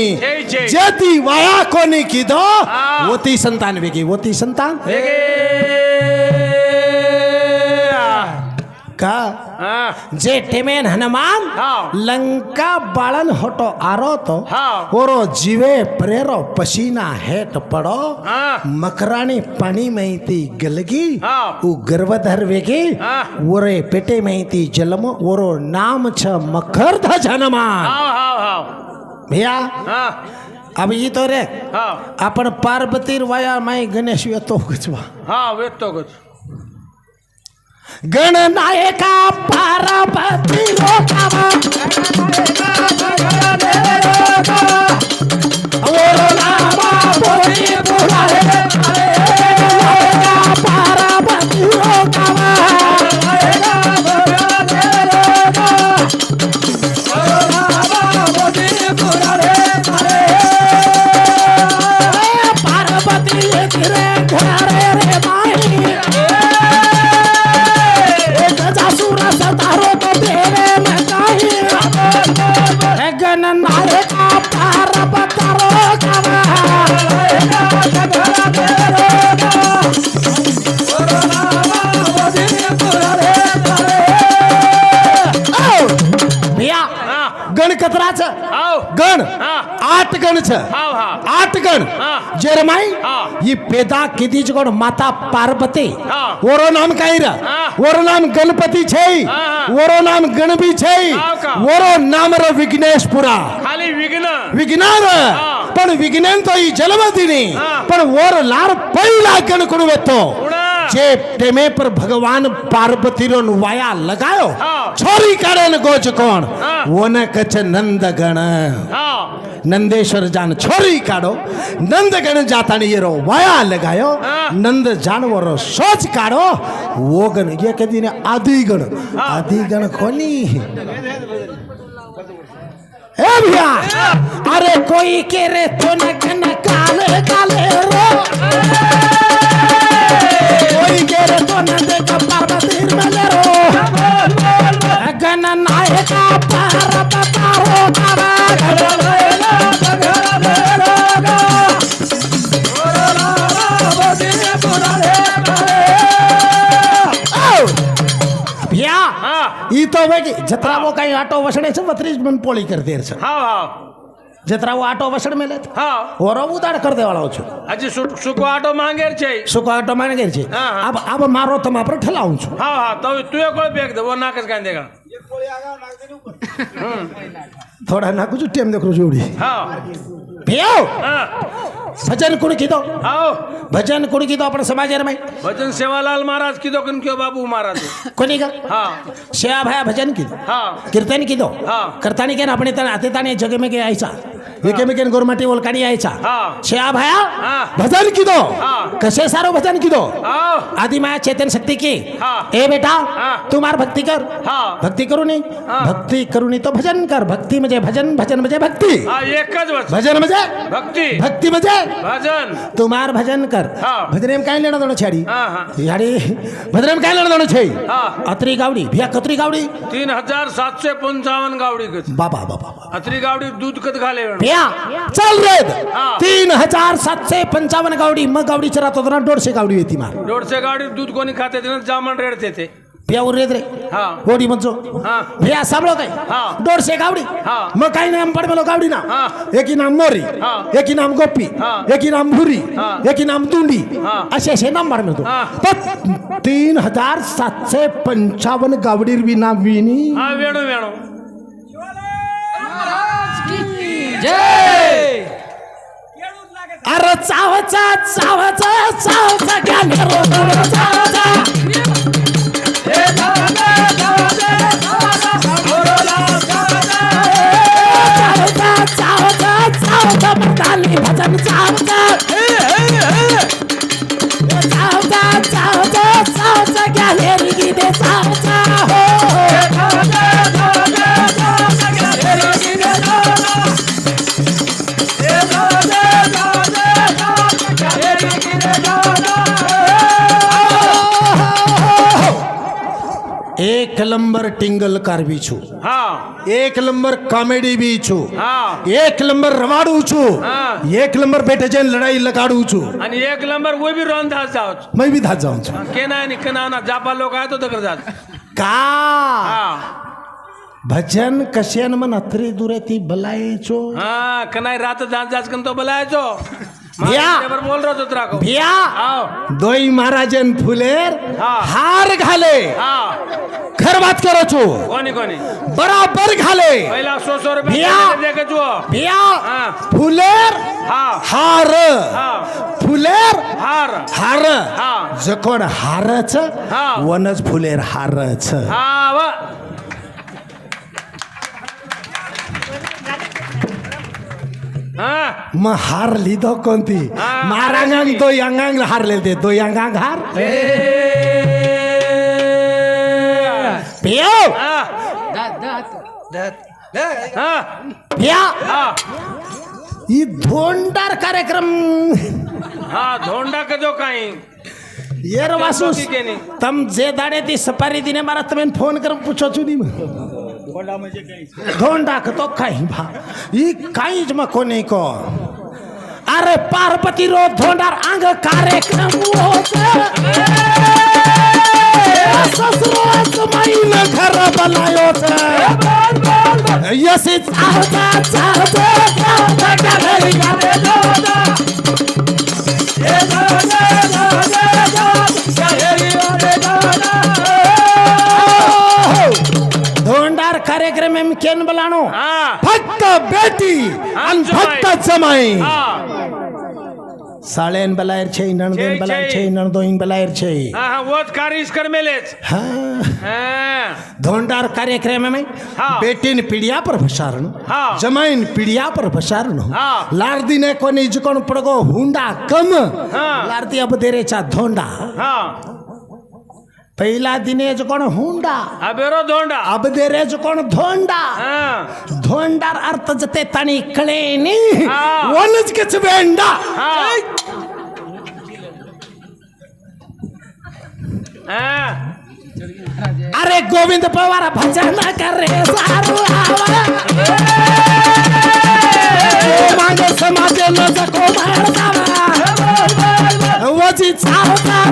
છે। જેતી વાયા કોની કીધો हाँ। વોતી સંતાન વેગી વોતી સંતાન देखे का हाँ जे टेमेन हनुमान हाँ। लंका बाळन होटो आरो तो हाँ। ओरो जीवे प्रेरो पसीना हेट पड़ो हाँ। मकराणी पाणी में थी गलगी हाँ। उ गर्भधर वेगे हाँ। ओरे पेटे में थी जलम ओरो नाम छ मकरध्वज हनुमान हाँ हाँ हाँ भैया हाँ अब ये तो रे हाँ आपण पार्वती वाया माई गणेश तो गचवा हाँ वेद तो कुछ गणनायका पार्वती लोकावा ओरो नामा बोली बुलाए गणनायका पार्वती लोकावा पार्वती रे घरे रे माई जासूरा सतारो तो तेरे में काही गणनायका पार्वतारो कावा भैया हाँ गण कतराच आओ गण हाँ 8 गण छ हाँ हाँ 8 गण हाँ। जेरमाई हाँ। ये पैदा कितीच गण माता पार्वती हाँ। ओरो नाम काय रा हाँ। ओरो नाम गणपती छै हाँ। ओरो नाम गणबी छै हाँ का? ओरो नाम र विघ्नेशपुरा खाली विघ्न विघ्नार हाँ। पण विघ्नेन तो ई जलमदिनी हाँ। पण ओर लार पहिला गण कोण वेतो उड़ा। जे टेमे पर भगवान पार्वती रो वाया लगायो हाँ। छोरी काढेन गोच कोण हाँ। ओन कच नंद गण हाँ नंदेश्वर जान छोरी काढो नंद गण जातानी येरो वाया लगायो हाँ। नंद जानवरो सोच काढो वो गण ये कधी ने आदि गण कोणी ए भैया अरे कोई के रे तो न कन काले काले रो कोई के रे तो न देख पार्वती में रो गण नायका पार्वती रो भैया हाँ। ई तो वे जत्रा वो काही आटो वसणे छ 32 मन पोळी कर देर छ हाँ हाँ जत्रा वो आटो वसण मेले हाँ और उदाड़ कर दे वाला छ हजी सुको आटो मांगे छै सुको आटो माने गेर छ हाँ, हाँ। अब मारो तमा पर ठलाऊं छु हाँ हाँ तो तू एक कोई फेंक दे वो नाकस कान देगा थोड़ा ना कुछ टाइम देखो जोड़ी हाँ भैया हाँ भजन कुण कीधो आओ भजन कुण कीधो अपन समाज में भजन सेवालाल महाराज की दो क्यों बाबू महाराज कोणी का हाँ शेया भाया भजन कीधो हाँ कीर्तन कीधो हाँ। करतानी के अपने तन आते ताने जग में के आयचा एके में के गोरमाटी ओलकाडी आयचा हाँ। शेया भाया हाँ। भजन कीधो हाँ। कसे सारो भजन कीधो आओ आदि माया चेतन शक्ति की हाँ। ए बेटा हाँ। तुम्हार भक्ति कर हाँ। भक्ति करू नहीं हाँ। भक्ति करू नहीं तो भजन कर भक्ति मजे भजन भजन मजे भक्ति हाँ एक बस भजन मजे भक्ति भक्ति मजे भजन तुम्हार भजन कर हाँ। भजन में काय लेना दोनो छाड़ी हाँ हाँ याड़ी भजन में काय लेना दोनो छे हाँ। अतरी गावड़ी भैया कतरी गावड़ी 3755 गावड़ी कच बाबा बाबा अतरी गावड़ी दूध कद खा ले भैया चल रे हाँ। 3755 गावड़ी मग गावडी चरा तो 150 गावडी होती मार 150 गावड़ी दूध को नहीं खाते थे ना जामन रेड़ते थे भैया वो रेद रे हाँ गोडी मत जो हाँ भैया सांभळो काय हाँ 150 गावडी हाँ मग काय नाम पड मेलो गावडी ना हाँ एक ही नाम मोरी हाँ एक ही नाम गोपी हाँ एक ही नाम भुरी हाँ एक ही नाम तुंडी हाँ असे नाम पड मेलो हाँ पण 3755 गावडीर बी नाम विनी हाँ वेणु वेणु अरे चावचा चावचा चावचा गाणे रो चावचा चावचा चावचा चावचा मर्दानी भजन चावचा चावचा चावचा चावचा गाणे री गीते चावचा हो एक नंबर टिंगल कार भी छू हाँ एक नंबर कॉमेडी भी छू हाँ एक नंबर रवाडू छू हाँ। एक नंबर बेटे जन लड़ाई लगाडू छू आणि एक नंबर वो भी रोन धास जाओ मैं भी धात जाऊं छू के ना नि कना ना जापा लोक आहे तो दकर जात का हाँ भजन कश्यान मन अत्री दुरे ती बलायचो हाँ कनाई रात जात जात कन तो बोलायचो भैया। बरोबर बोल रहा तो तेरा को भैया आओ दोई महाराजन फुलेर हाँ। हार घाले हाँ घर बात करो छू कोणी कोणी बराबर घाले पहिला 100 रुपये भैया। दे के जो भैया हाँ। फुलेर हाँ हार हाँ फुलेर हार हार हाँ। जकोण हारच हाँ। वनच फुलेर हारच हाँ वा हाँ मग हार लिदो कोणती हा, मारांगांग तो यांगांग हारले ते तो यांगांग हार पियो हाँ हाँ पिया हाँ ही धोंडार कार्यक्रम हाँ धोंडा का जो काही येर वासूस की केनी? तम जे दाडे ती सपारी दिने मारा तुम्हें फोन कर पूछो चुनी धोंडा का तो काही भा ई काहीच म कोणी को अरे पार्वती रो धोंडार अंग कार्यक्रम होते ससुराच माईन घर बनायो छे यसी चाहता चाहता चाहता केन बलानो हाँ फक्त बेटी आणि फक्त जमाई साळेन बलायर छे नणदेन बलायर छे नणदोईन बलायर छे हाँ वोच कारिश कर मेलेच हाँ हाँ धोंडार कार्यक्रम में हाँ। बेटीन पीडिया पर भसारण हाँ। जमाईन पीडिया पर भसारण हाँ। लारदी ने कोणी जिकोण पडगो हुंडा कम हाँ। लारदी अब देरेचा धोंडा हाँ पहिला दिने जिकोण हुंडा अबेरो धोंडा अब देरे जिकोण धोंडा हाँ धोंडार अर्थ जते तणी कळेनी हाँ। वनच किच वेंडा हाँ हाँ अरे गोविंद पवार भजन करे सारू आवा मागे समाजे न जको मारतावा वजी चावता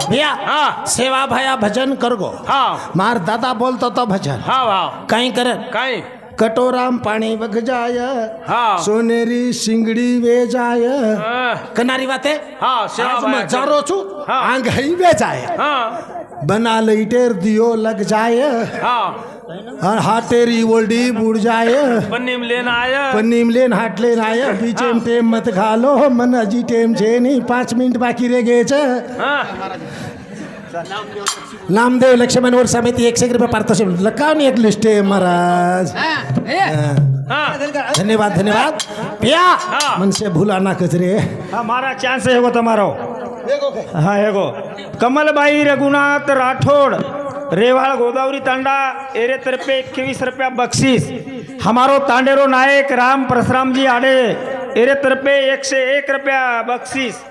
भैया हाँ सेवा भया भजन करगो हाँ मार दादा बोलतो तो भजन हाँ हाँ कहीं करे कहीं कटोराम पाणी बग जाय हाँ सोनेरी सिंगड़ी वे जाय हाँ कनारी बाते हाँ सेवा आज भाया मैं जारो छु हाँ। आंग ही वे जाय हाँ बना लईटेर दियो लग जाय हाँ और हाटेरी ओल्डी बुड़ जाय पन्नी में लेना आया पन्नीम लेन हाट लेन आय बीचे में टेम मत घालो मन अजी टेम छे नहीं 5 मिनट बाकी रह गए छे हाँ नामदेव लक्ष्मण और समिति 100 रुपये पारितोषिक लगाओ नहीं एक लिस्ट है महाराज हाँ धन्यवाद धन्यवाद भैया हाँ। मन से भूला ना कचरे हमारा चांस है तुम्हारो हाँ हेगो कमलबाई रघुनाथ राठौड़ रेवाड़ गोदावरी तांडा एरे तरफे 21 रुपया बख्शीस हमारो तांडेरो नायक राम परशुराम जी आड़े एरे तरफे 101 रुपया बख्शीस